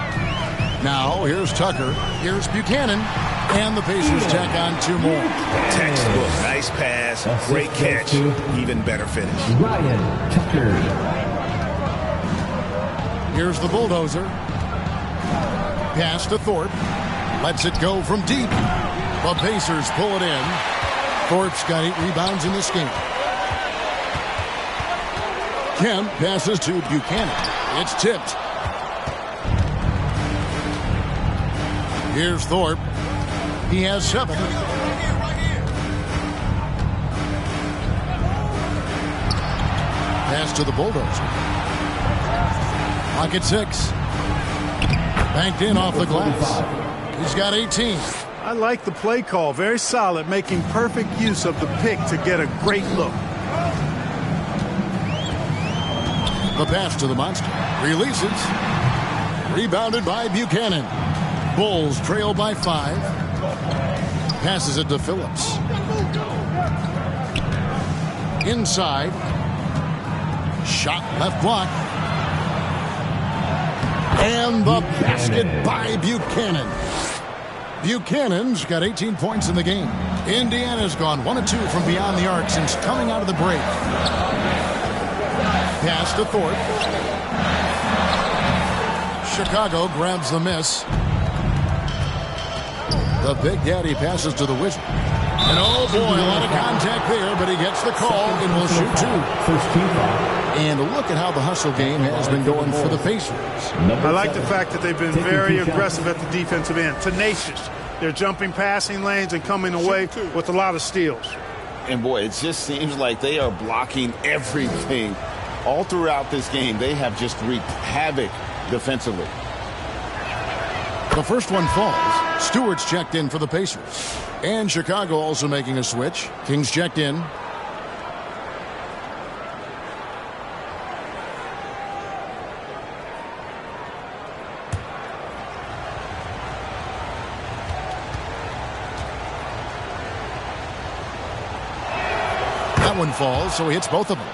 Now, here's Tucker. Here's Buchanan. And the Pacers tack on 2 more. Textbook. Nice pass. Great catch. Even better finish. Ryan Tucker. Here's the Bulldozer. Pass to Thorpe. Lets it go from deep. The Pacers pull it in. Thorpe's got 8 rebounds in this game. Kemp passes to Buchanan. It's tipped. Here's Thorpe. He has 7. Pass to the Bulldozer. Pocket 6. Banked in off the glass. He's got 18. I like the play call. Very solid, making perfect use of the pick to get a great look. The pass to the Monster. Releases. Rebounded by Buchanan. Bulls trail by 5. Passes it to Phillips. Inside. Shot left block. And the basket by Buchanan. Buchanan's got 18 points in the game. Indiana's gone 1 of 2 from beyond the arc since coming out of the break. Pass to Thorpe. Chicago grabs the miss. The Big Daddy passes to the Wizard. And oh boy, a lot of contact there, but he gets the call and will shoot 2. And look at how the hustle game has been going for the Pacers. I like the fact that they've been very aggressive at the defensive end. Tenacious. They're jumping passing lanes and coming away with a lot of steals. And boy, it just seems like they are blocking everything. All throughout this game, they have just wreaked havoc defensively. The first one falls. Stewart's checked in for the Pacers. And Chicago also making a switch. Kings checked in. That one falls, so he hits both of them.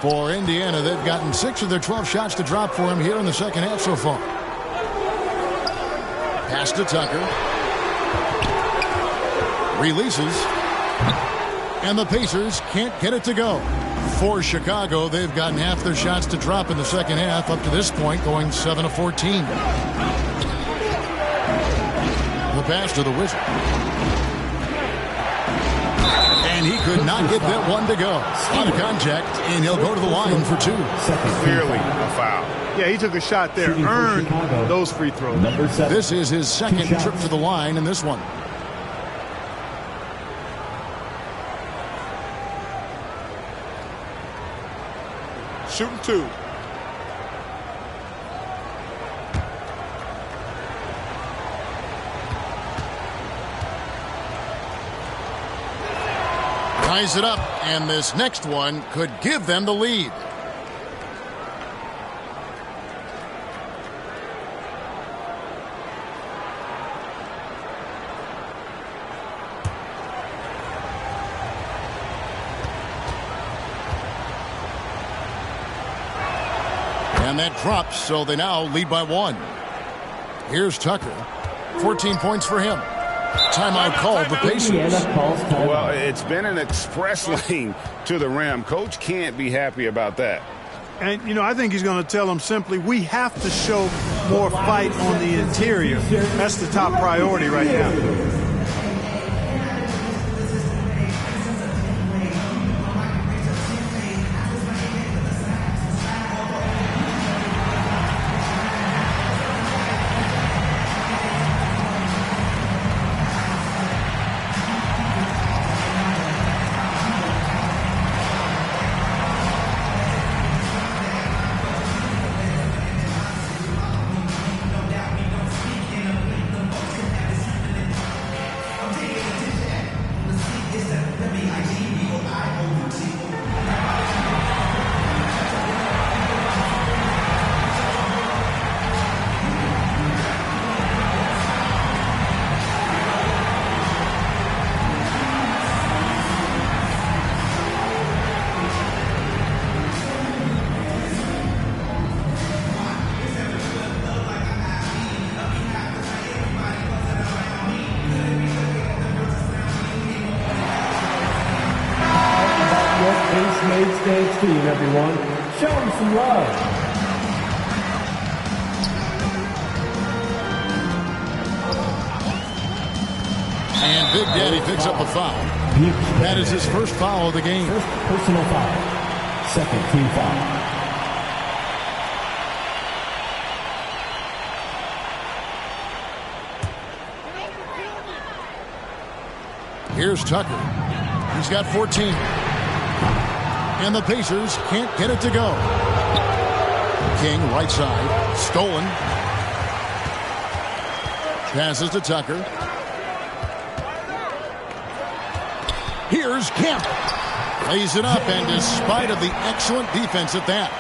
For Indiana, they've gotten 6 of their 12 shots to drop for him here in the second half so far. Pass to Tucker. Releases. And the Pacers can't get it to go. For Chicago, they've gotten half their shots to drop in the second half up to this point, going 7 of 14. The pass to the Wizard. And and he could not get that one to go. On a contact, and he'll go to the line for 2. Clearly a foul. Yeah, he took a shot there, earned those free throws. This is his second trip to the line in this one. Shooting 2. Ties it up, and this next one could give them the lead. And that drops, so they now lead by 1. Here's Tucker. 14 points for him. Timeout called the Pacers. Well, it's been an express lane to the rim. Coach can't be happy about that. And, you know, I think he's going to tell them simply, we have to show more fight on the interior. That's the top priority right now. Stage team, everyone. Show them some love. And Big Daddy picks up a foul. That is his first foul of the game. First personal foul. Second team foul. Here's Tucker. He's got 14. And the Pacers can't get it to go. King, right side. Stolen. Passes to Tucker. Here's Kemp. Lays it up, and despite of the excellent defense at that,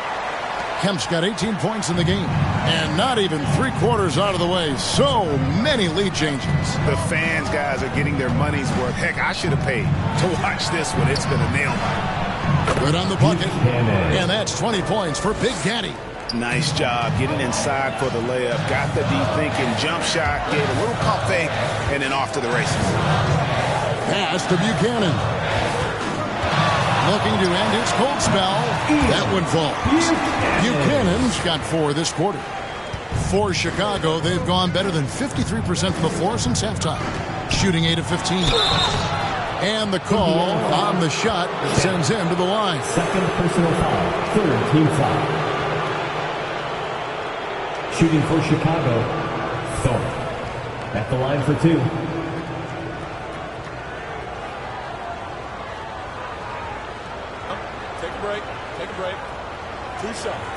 Kemp's got 18 points in the game. And not even 3/4 out of the way. So many lead changes. The fans, guys, are getting their money's worth. Heck, I should have paid to watch this one. It's been a nail biter. Good on the bucket. And that's 20 points for Big Daddy. Nice job getting inside for the layup. Got the deep thinking jump shot, gave a little pump fake, and then off to the races. Pass to Buchanan. Looking to end his cold spell. That one falls. Buchanan's got 4 this quarter. For Chicago, they've gone better than 53% from the floor since halftime. Shooting 8 of 15. And the call on the shot that sends him to the line. Second personal foul. Third team foul. Shooting for Chicago, Thorpe. At the line for 2. Take a break. Take a break. 2 shots.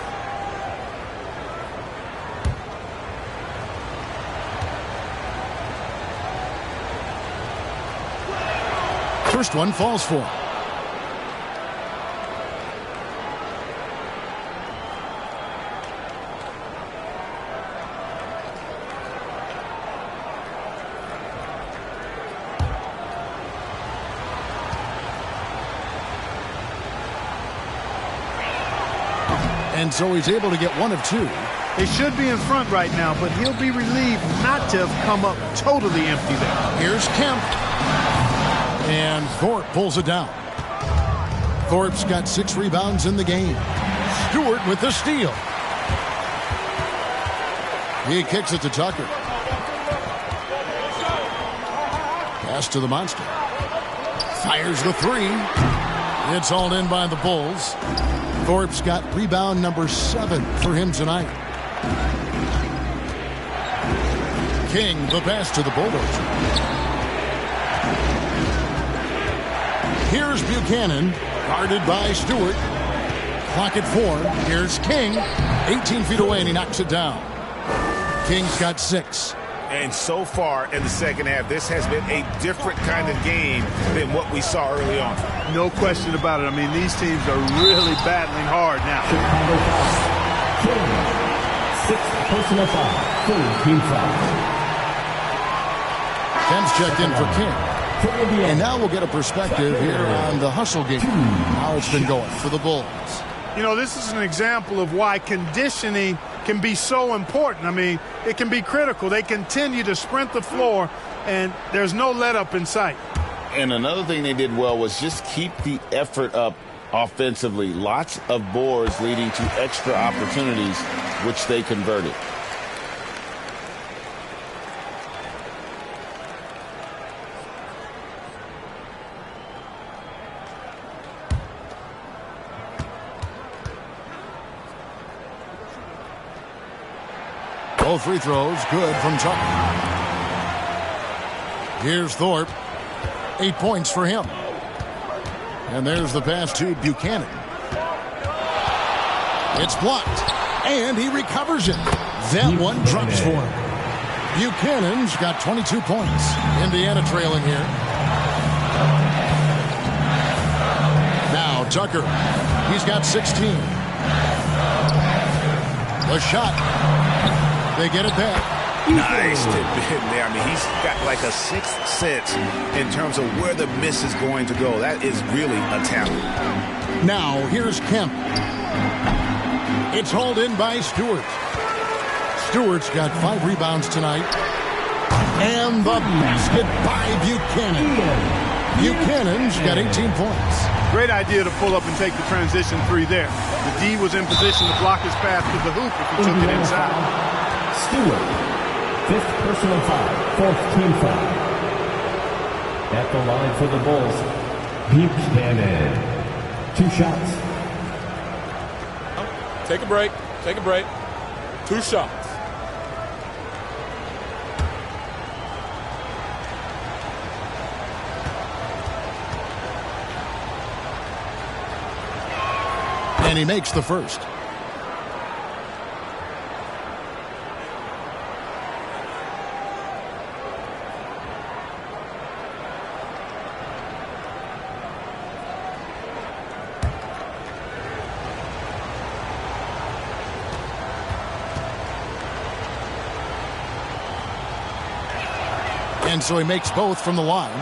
First one falls for him. And so he's able to get 1 of 2. They should be in front right now, but he'll be relieved not to have come up totally empty there. Here's Kemp. And Thorpe pulls it down. Thorpe's got 6 rebounds in the game. Stewart with the steal. He kicks it to Tucker. Pass to the monster. Fires the three. It's hauled in by the Bulls. Thorpe's got rebound number 7 for him tonight. King, the pass to the Bulldozer. Here's Buchanan, guarded by Stewart. Clock at 4. Here's King, 18 feet away, and he knocks it down. King's got 6. And so far in the second half, this has been a different kind of game than what we saw early on. No question about it. I mean, these teams are really battling hard now. King, 6 personal foul, 3 team fouls. Kemp's checked in for King. And now we'll get a perspective here on the hustle game. How it's been going for the Bulls. You know, this is an example of why conditioning can be so important. I mean, it can be critical. They continue to sprint the floor, and there's no let-up in sight. And another thing they did well was just keep the effort up offensively. Lots of boards leading to extra opportunities, which they converted. Both free throws good from Tucker. Here's Thorpe. 8 points for him. And there's the pass to Buchanan. It's blocked. And he recovers it. That one drops for him. Buchanan's got 22 points. Indiana trailing here. Now Tucker. He's got 16. The shot. They get it back. Nice tidbit there. I mean, he's got like a sixth sense in terms of where the miss is going to go. That is really a talent. Now, here's Kemp. It's hauled in by Stewart. Stewart's got 5 rebounds tonight. And the basket by Buchanan. Buchanan's got 18 points. Great idea to pull up and take the transition 3 there. The D was in position to block his path to the hoop if he took it inside. Stewart, 5th personal foul, 4th team foul. At the line for the Bulls, Buchanan. 2 shots. Take a break. Take a break. 2 shots. And he makes the first. And so he makes both from the line.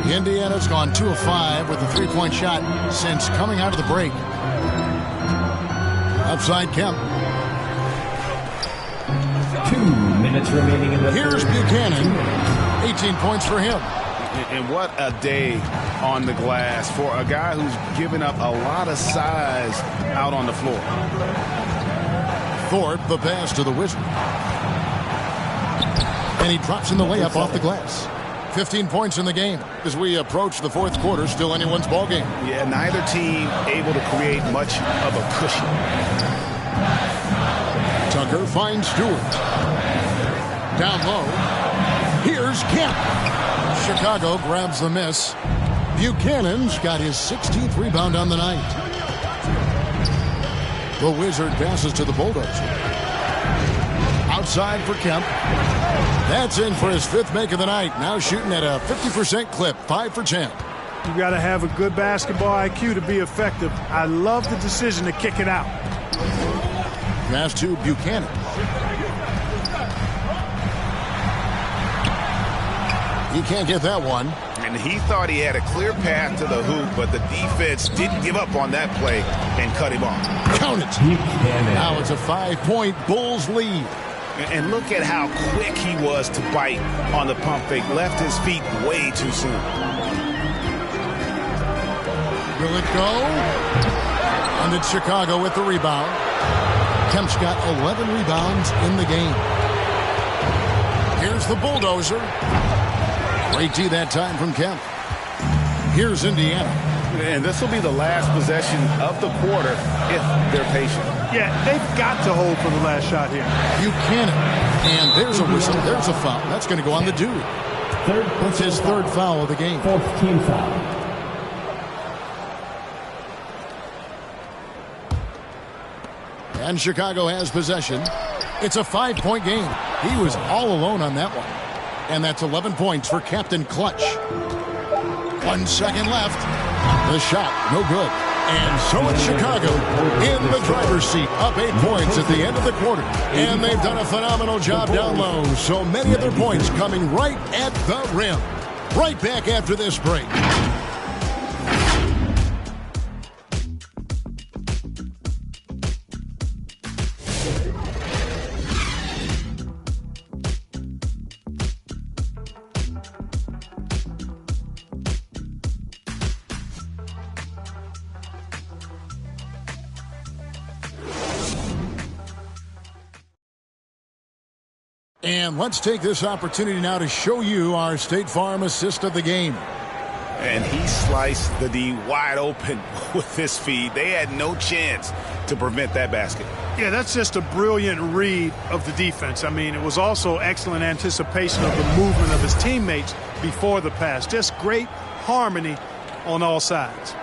Indiana's gone 2 of 5 with a 3-point shot since coming out of the break. Upside Kemp. 2 minutes remaining in the Here's Buchanan. 18 points for him. And what a day on the glass for a guy who's given up a lot of size out on the floor. Thorpe, the pass to the Wizard. And he drops in the layup off the glass. 15 points in the game. As we approach the 4th quarter, still anyone's ball game. Yeah, neither team able to create much of a cushion. Tucker finds Stewart. Down low. Here's Kemp. Chicago grabs the miss. Buchanan's got his 16th rebound on the night. The Wizard passes to the Bulldozer. Outside for Kemp. That's in for his 5th make of the night. Now shooting at a 50% clip, 5 for 10. You've got to have a good basketball IQ to be effective. I love the decision to kick it out. Pass to Buchanan. He can't get that one. And he thought he had a clear path to the hoop, but the defense didn't give up on that play and cut him off. Count it. Now it's a 5-point Bulls lead. And look at how quick he was to bite on the pump fake. Left his feet way too soon. Will it go? And it's Chicago with the rebound. Kemp's got 11 rebounds in the game. Here's the Bulldozer. Great D that time from Kemp. Here's Indiana. And this will be the last possession of the quarter if they're patient. Yeah, they've got to hold for the last shot here. Buchanan. And there's a whistle. There's a foul. That's going to go on the dude. That's his third foul of the game. Fourth team foul. And Chicago has possession. It's a 5-point game. He was all alone on that one. And that's 11 points for Captain Clutch. 1 second left. The shot, no good. And so it's Chicago in the driver's seat, up 8 points at the end of the quarter. And they've done a phenomenal job down low. So many of their points coming right at the rim. Right back after this break. And let's take this opportunity now to show you our State Farm assist of the game. And he sliced the D wide open with this feed. They had no chance to prevent that basket. Yeah, that's just a brilliant read of the defense. I mean, it was also excellent anticipation of the movement of his teammates before the pass. Just great harmony on all sides.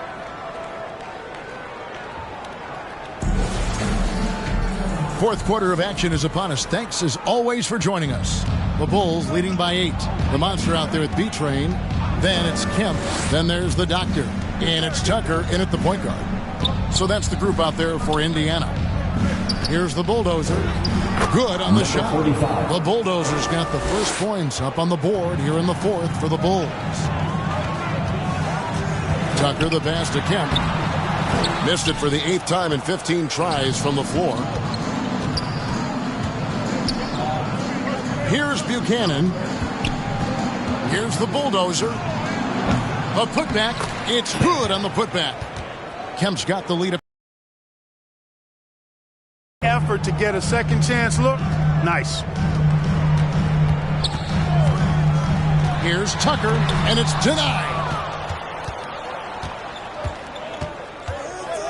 Fourth quarter of action is upon us. Thanks as always for joining us. The Bulls leading by 8. The monster out there at B-Train. Then it's Kemp. Then there's the doctor. And it's Tucker in at the point guard. So that's the group out there for Indiana. Here's the Bulldozer. Good on the shot. The Bulldozers got the first points up on the board here in the fourth for the Bulls. Tucker the pass to Kemp. Missed it for the 8th time in 15 tries from the floor. Here's Buchanan. Here's the Bulldozer. A putback. It's good on the putback. Kemp's got the lead. Effort to get a second chance look. Nice. Here's Tucker, and it's denied.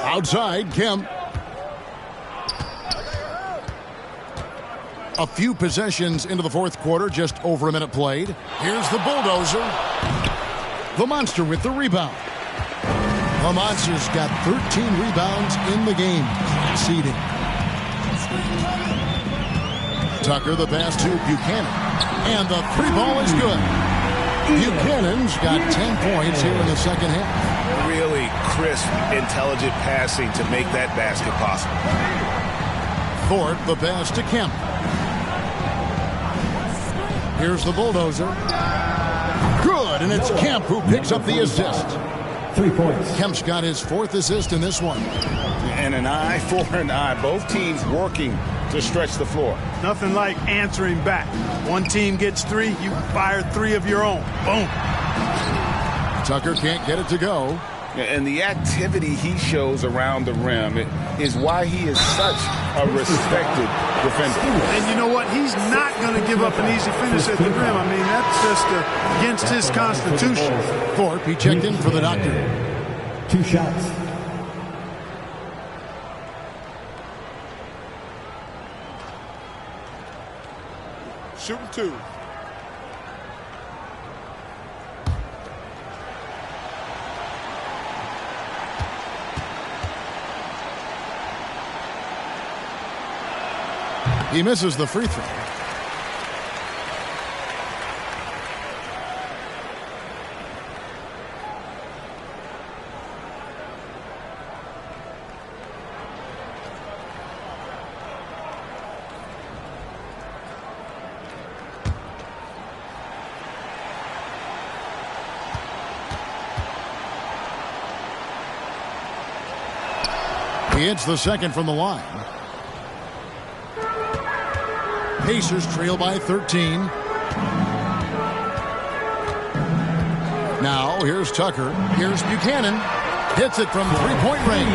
Outside, Kemp. A few possessions into the fourth quarter, just over a minute played. Here's the Bulldozer. The Monster with the rebound. The Monster's got 13 rebounds in the game. Seeding. Tucker the pass to Buchanan. And the free ball is good. Buchanan's got 10 points here in the second half. Really crisp, intelligent passing to make that basket possible. Thorpe the pass to Kemp. Here's the Bulldozer. Good, and it's Kemp who picks up the assist. 3 points. Kemp's got his 4th assist in this one. And an eye for an eye. Both teams working to stretch the floor. Nothing like answering back. One team gets 3, you fire 3 of your own. Boom. Tucker can't get it to go. And the activity he shows around the rim is why he is such a respected defender. And you know what? He's not going to give up an easy finish at the rim. I mean, that's just against his constitution. Thorpe, he checked in for the doctor. 2 shots. Shooting 2. He misses the free throw. He hits the second from the line. Pacers trail by 13. Now, here's Tucker. Here's Buchanan. Hits it from 3-point range.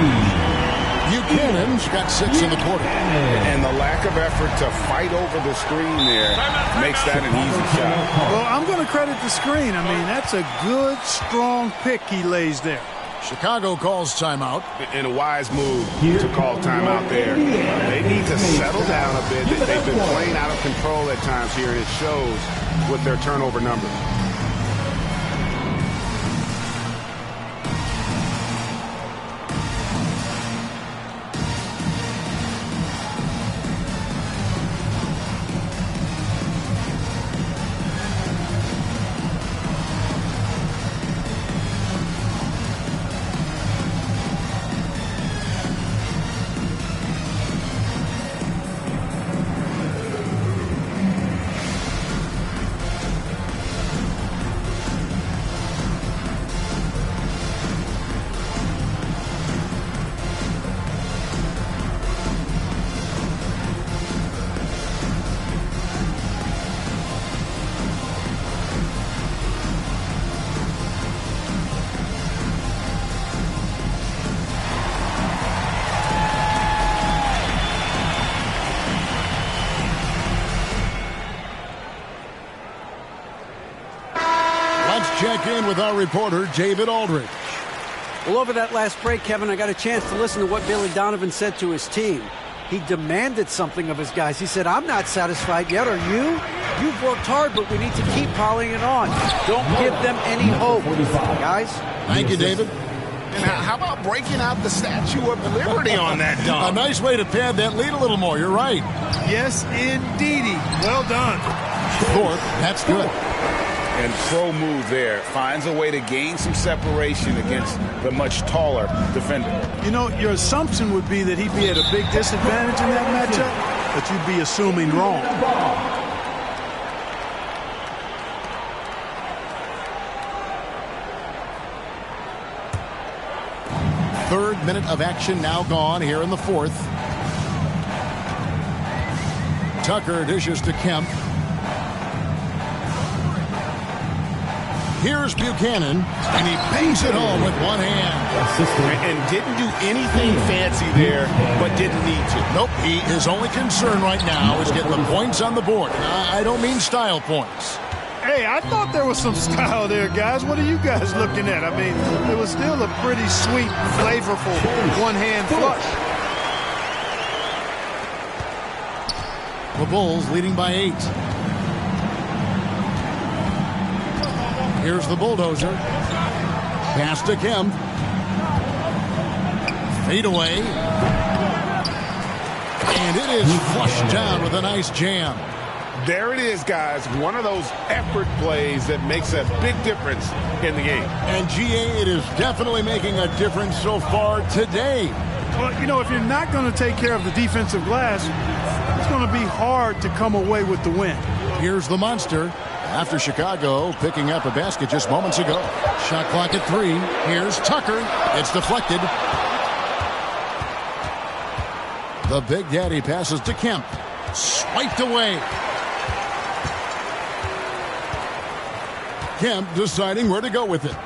Buchanan's got 6 in the quarter. And the lack of effort to fight over the screen there makes that an easy shot. Well, I'm going to credit the screen. I mean, that's a good, strong pick he lays there. Chicago calls timeout. In a wise move to call timeout there. They need to settle down a bit. They've been playing out of control at times here, and it shows with their turnover numbers. Check in with our reporter, David Aldridge. Well, over that last break, Kevin, I got a chance to listen to what Billy Donovan said to his team. He demanded something of his guys. He said, I'm not satisfied yet, are you? You've worked hard, but we need to keep piling it on. Don't give them any hope. Guys? Thank you, David. And how about breaking out the Statue of Liberty on that dunk? A nice way to pad that lead a little more. You're right. Yes, indeedy. Well done. Fourth, that's good. And pro move there. Finds a way to gain some separation against the much taller defender. You know, your assumption would be that he'd be at a big disadvantage in that matchup, but you'd be assuming wrong. Third minute of action now gone here in the fourth. Tucker dishes to Kemp. Here's Buchanan, and he bangs it home with one hand. And didn't do anything fancy there, but didn't need to. Nope, his only concern right now is getting the points on the board. I don't mean style points. Hey, I thought there was some style there, guys. What are you guys looking at? I mean, it was still a pretty sweet, flavorful one-hand flush. The Bulls leading by 8. Here's the bulldozer. Pass to Kemp. Fade away. And it is flushed down with a nice jam. There it is, guys. One of those effort plays that makes a big difference in the game. And GA, it is definitely making a difference so far today. Well, you know, if you're not going to take care of the defensive glass, it's going to be hard to come away with the win. Here's the monster. After Chicago picking up a basket just moments ago. Shot clock at 3. Here's Tucker. It's deflected. The Big Daddy passes to Kemp. Swiped away. Kemp deciding where to go with it.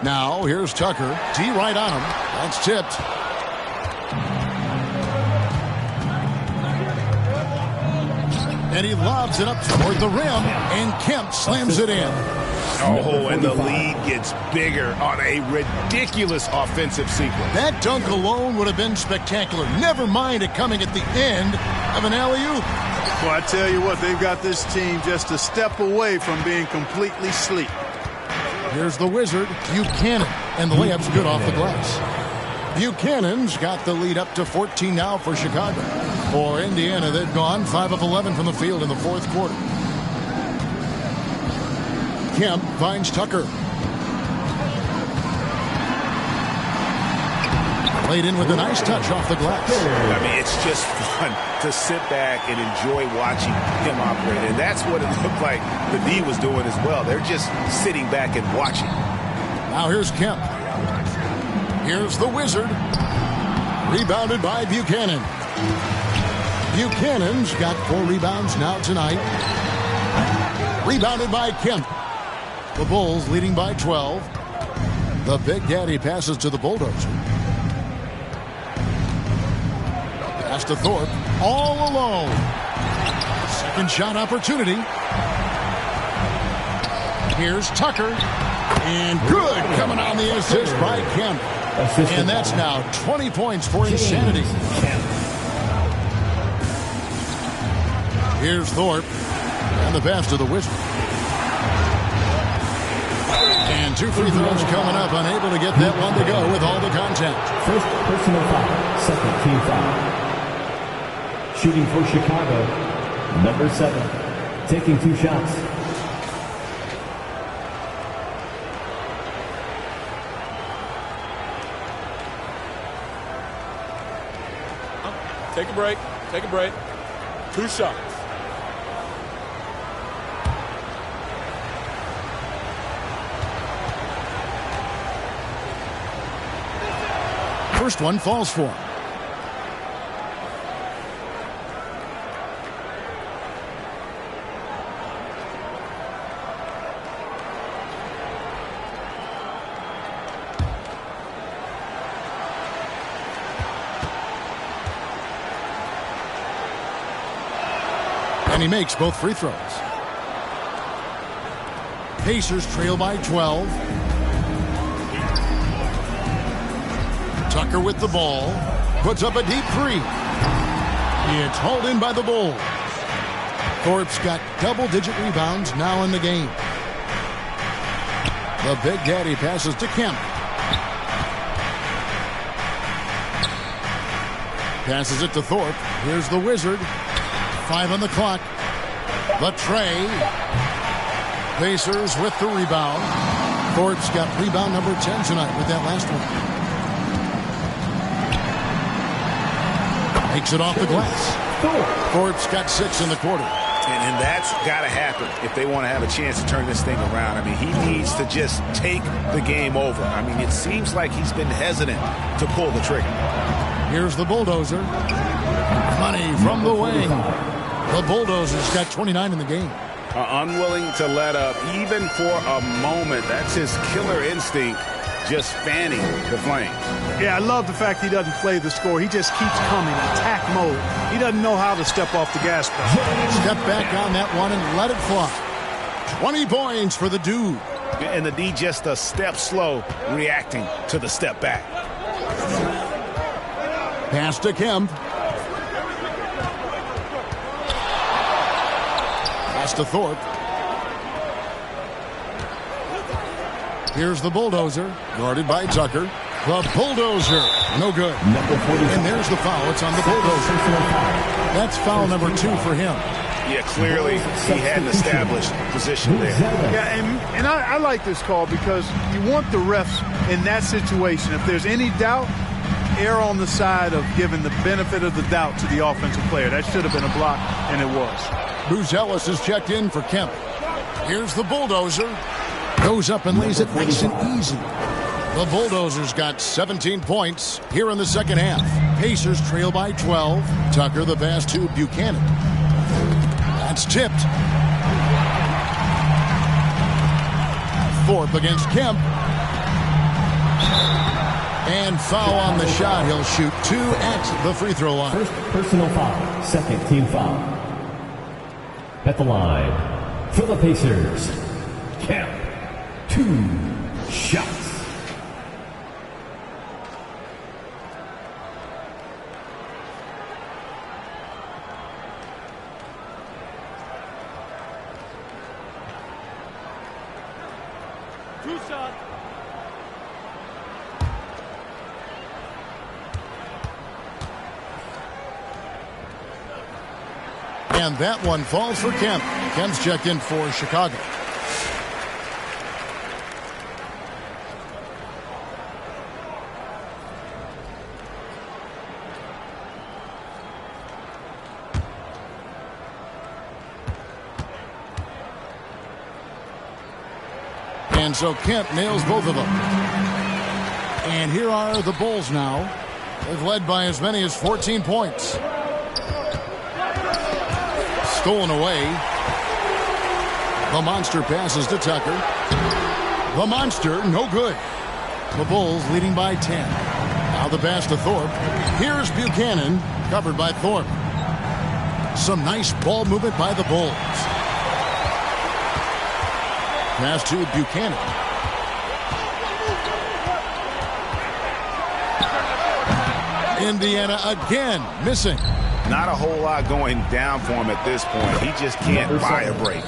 Now here's Tucker. D right on him. That's tipped. And he lobs it up toward the rim, and Kemp slams it in. Oh, and the lead gets bigger on a ridiculous offensive sequence. That dunk alone would have been spectacular. Never mind it coming at the end of an alley-oop. Well, I tell you what, they've got this team just a step away from being completely asleep. Here's the Wizard, Buchanan, and the layup's good off the glass. Buchanan's got the lead up to 14 now for Chicago. For Indiana, they've gone 5 of 11 from the field in the fourth quarter. Kemp finds Tucker. Played in with a nice touch off the glass. I mean, it's just fun to sit back and enjoy watching him operate. And that's what it looked like the D was doing as well. They're just sitting back and watching. Now here's Kemp. Here's the Wizard. Rebounded by Buchanan. Buchanan's got 4 rebounds now tonight. Rebounded by Kemp. The Bulls leading by 12. The Big Daddy passes to the Bulldozer. Pass to Thorpe. All alone. Second shot opportunity. Here's Tucker. And good coming on the assist by Kemp. And that's now 20 points for Insanity. Here's Thorpe. And the pass to the Wizard. And 2 free throws coming up. Unable to get that one to go with all the contact. First personal foul. Second team foul. Shooting for Chicago. Number 7. Taking 2 shots. Take a break. Take a break. 2 shots. First one falls for him. And he makes both free throws. Pacers trail by 12. Tucker with the ball. Puts up a deep 3. It's hauled in by the Bulls. Thorpe's got double-digit rebounds now in the game. The Big Daddy passes to Kemp. Passes it to Thorpe. Here's the Wizard. 5 on the clock. The tray. Pacers with the rebound. Thorpe's got rebound number 10 tonight with that last one. Takes it off the glass. Thorpe's got 6 in the quarter. And that's got to happen if they want to have a chance to turn this thing around. I mean, he needs to just take the game over. I mean, it seems like he's been hesitant to pull the trigger. Here's the Bulldozer. Money from the wing. The Bulldozer's got 29 in the game. Unwilling to let up even for a moment. That's his killer instinct, just fanning the flames. Yeah, I love the fact he doesn't play the score. He just keeps coming, attack mode. He doesn't know how to step off the gas pedal. Step back on that one and let it fly. 20 points for the dude. And the D just a step slow reacting to the step back. Pass to Kemp. Pass to Thorpe. Here's the Bulldozer, guarded by Tucker. The Bulldozer, no good. And there's the foul. It's on the Bulldozer. That's foul number 2 for him. Yeah, clearly he had an established position there. Yeah, and I like this call because you want the refs in that situation. If there's any doubt, err on the side of giving the benefit of the doubt to the offensive player. That should have been a block, and it was. Buzelis is checked in for Kemp. Here's the Bulldozer. Goes up and lays it nice and easy. The Bulldozers got 17 points here in the second half. Pacers trail by 12. Tucker the pass to Buchanan. That's tipped. Thorpe against Kemp. And foul on the shot. He'll shoot 2 at the free throw line. First personal foul. Second team foul. At the line for the Pacers, Kemp. 2 shots. And that one falls for Kemp. Kemp's checked in for Chicago. And so Kemp nails both of them. And here are the Bulls now. They've led by as many as 14 points. Stolen away. The Monster passes to Tucker. The Monster, no good. The Bulls leading by 10. Now the pass to Thorpe. Here's Buchanan, covered by Thorpe. Some nice ball movement by the Bulls. Pass to Buchanan. Indiana again missing. Not a whole lot going down for him at this point. He just can't buy a break.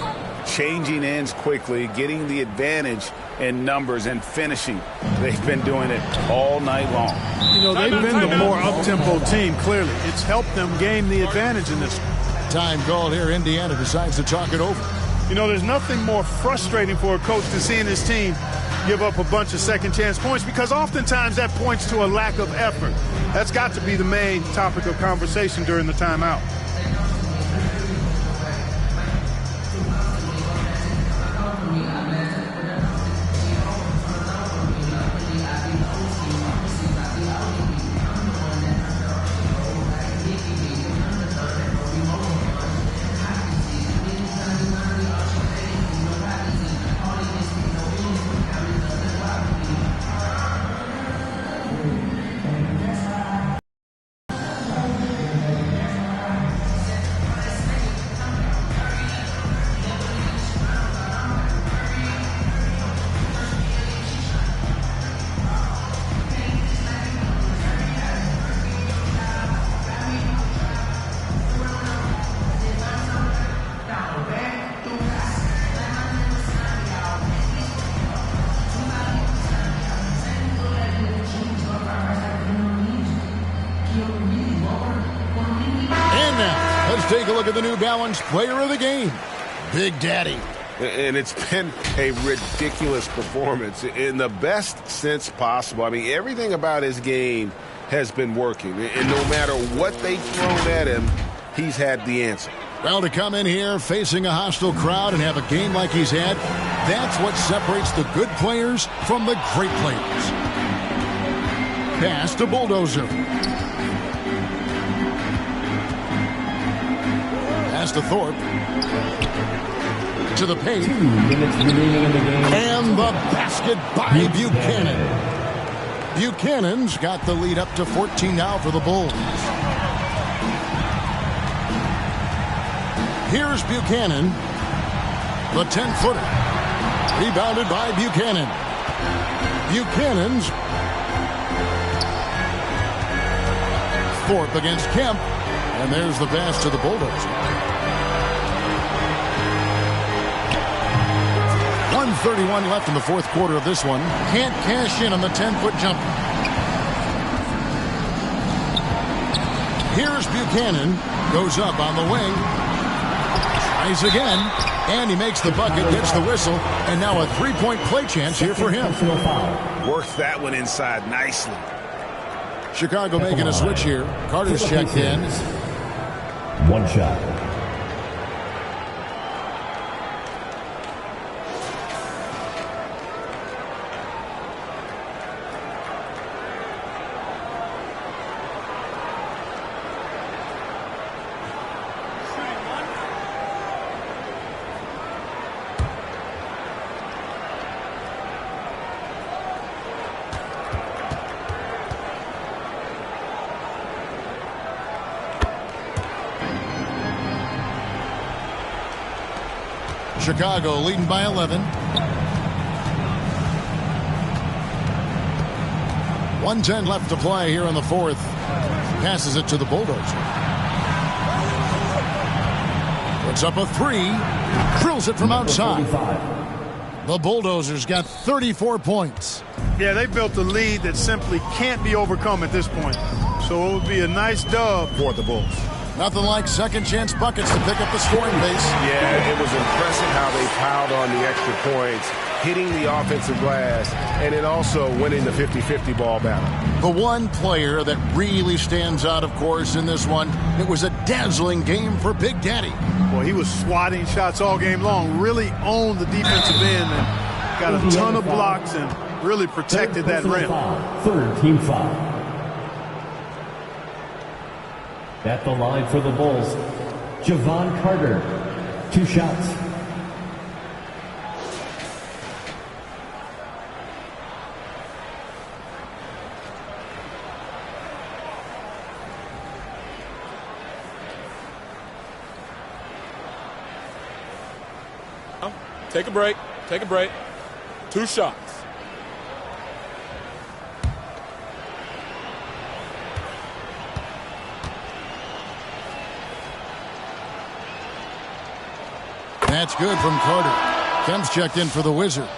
Changing ends quickly, getting the advantage in numbers and finishing. They've been doing it all night long. You know, they've been the more up-tempo team, clearly. It's helped them gain the advantage in this. Time called here. Indiana decides to talk it over. You know, there's nothing more frustrating for a coach than seeing his team give up a bunch of second-chance points, because oftentimes that points to a lack of effort. That's got to be the main topic of conversation during the timeout. Take a look at the New Balance player of the game, Big Daddy. And it's been a ridiculous performance in the best sense possible. I mean, everything about his game has been working. And no matter what they've thrown at him, he's had the answer. Well, to come in here facing a hostile crowd and have a game like he's had, that's what separates the good players from the great players. Pass to Bulldozer. Pass to Thorpe. To the paint. 2 minutes remaining in the game. And the basket by Buchanan. Buchanan's got the lead up to 14 now for the Bulls. Here's Buchanan. The 10-footer. Rebounded by Buchanan. Buchanan's. Thorpe against Kemp. And there's the pass to the Bulldozer. 1:31 left in the fourth quarter of this one. Can't cash in on the 10-foot jumper. Here's Buchanan. Goes up on the wing. Tries again. And he makes the bucket, gets the whistle. And now a three-point play chance here for him. Worked that one inside nicely. Chicago making a switch here. Carter's checked in. One shot. Chicago leading by 11. 1:10 left to play here in the fourth. Passes it to the Bulldozer. Puts up a three. Drills it from outside. The Bulldozers got 34 points. Yeah, they built a lead that simply can't be overcome at this point. So it would be a nice dub for the Bulls. Nothing like second chance buckets to pick up the scoring base. Yeah, it was impressive how they piled on the extra points, hitting the offensive glass, and then also winning the 50-50 ball battle. The one player that really stands out, of course, in this one, it was a dazzling game for Big Daddy. Well, he was swatting shots all game long, really owned the defensive end and got a ton of blocks and really protected that rim. Third team foul. At the line for the Bulls, Javon Carter. 2 shots. Take a break. Take a break. 2 shots. That's good from Carter. Kemp's checked in for the Wizard.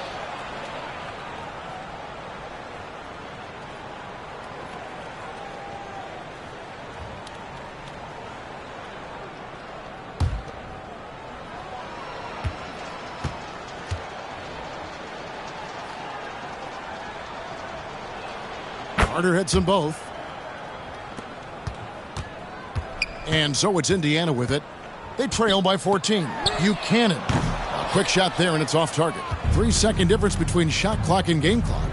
Carter hits them both. And so it's Indiana with it. They trail by 14. Buchanan. A quick shot there, and it's off target. 3-second difference between shot clock and game clock.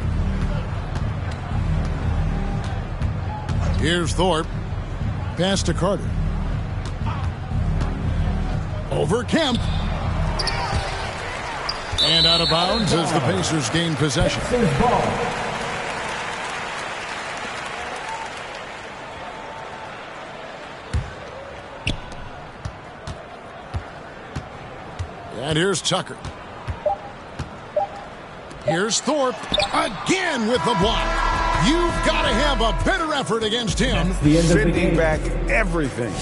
Here's Thorpe. Pass to Carter. Over Kemp. And out of bounds as the Pacers gain possession. And here's Tucker. Here's Thorpe again with the block. You've got to have a better effort against him. Sending back everything.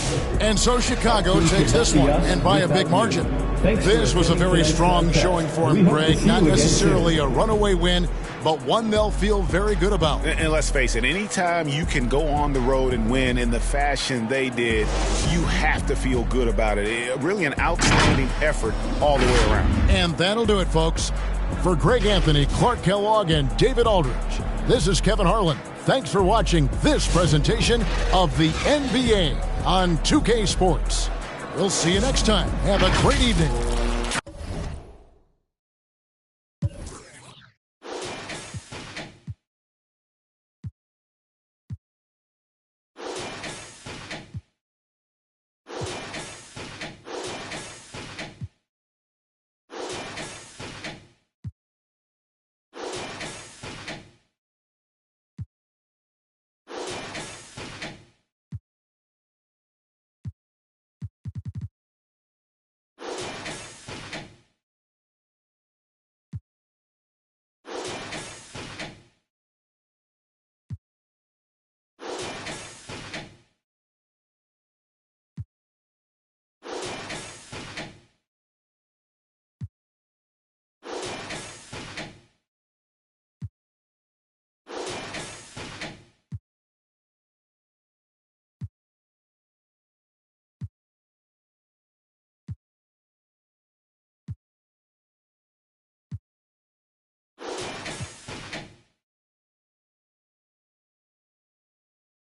And so Chicago takes this one, and by a big margin. This was a very strong showing for him, Greg. Not necessarily a runaway win, but one they'll feel very good about. And let's face it, anytime you can go on the road and win in the fashion they did, you have to feel good about it. Really an outstanding effort all the way around. And that'll do it, folks. For Greg Anthony, Clark Kellogg, and David Aldridge, this is Kevin Harlan. Thanks for watching this presentation of the NBA on 2K Sports. We'll see you next time. Have a great evening.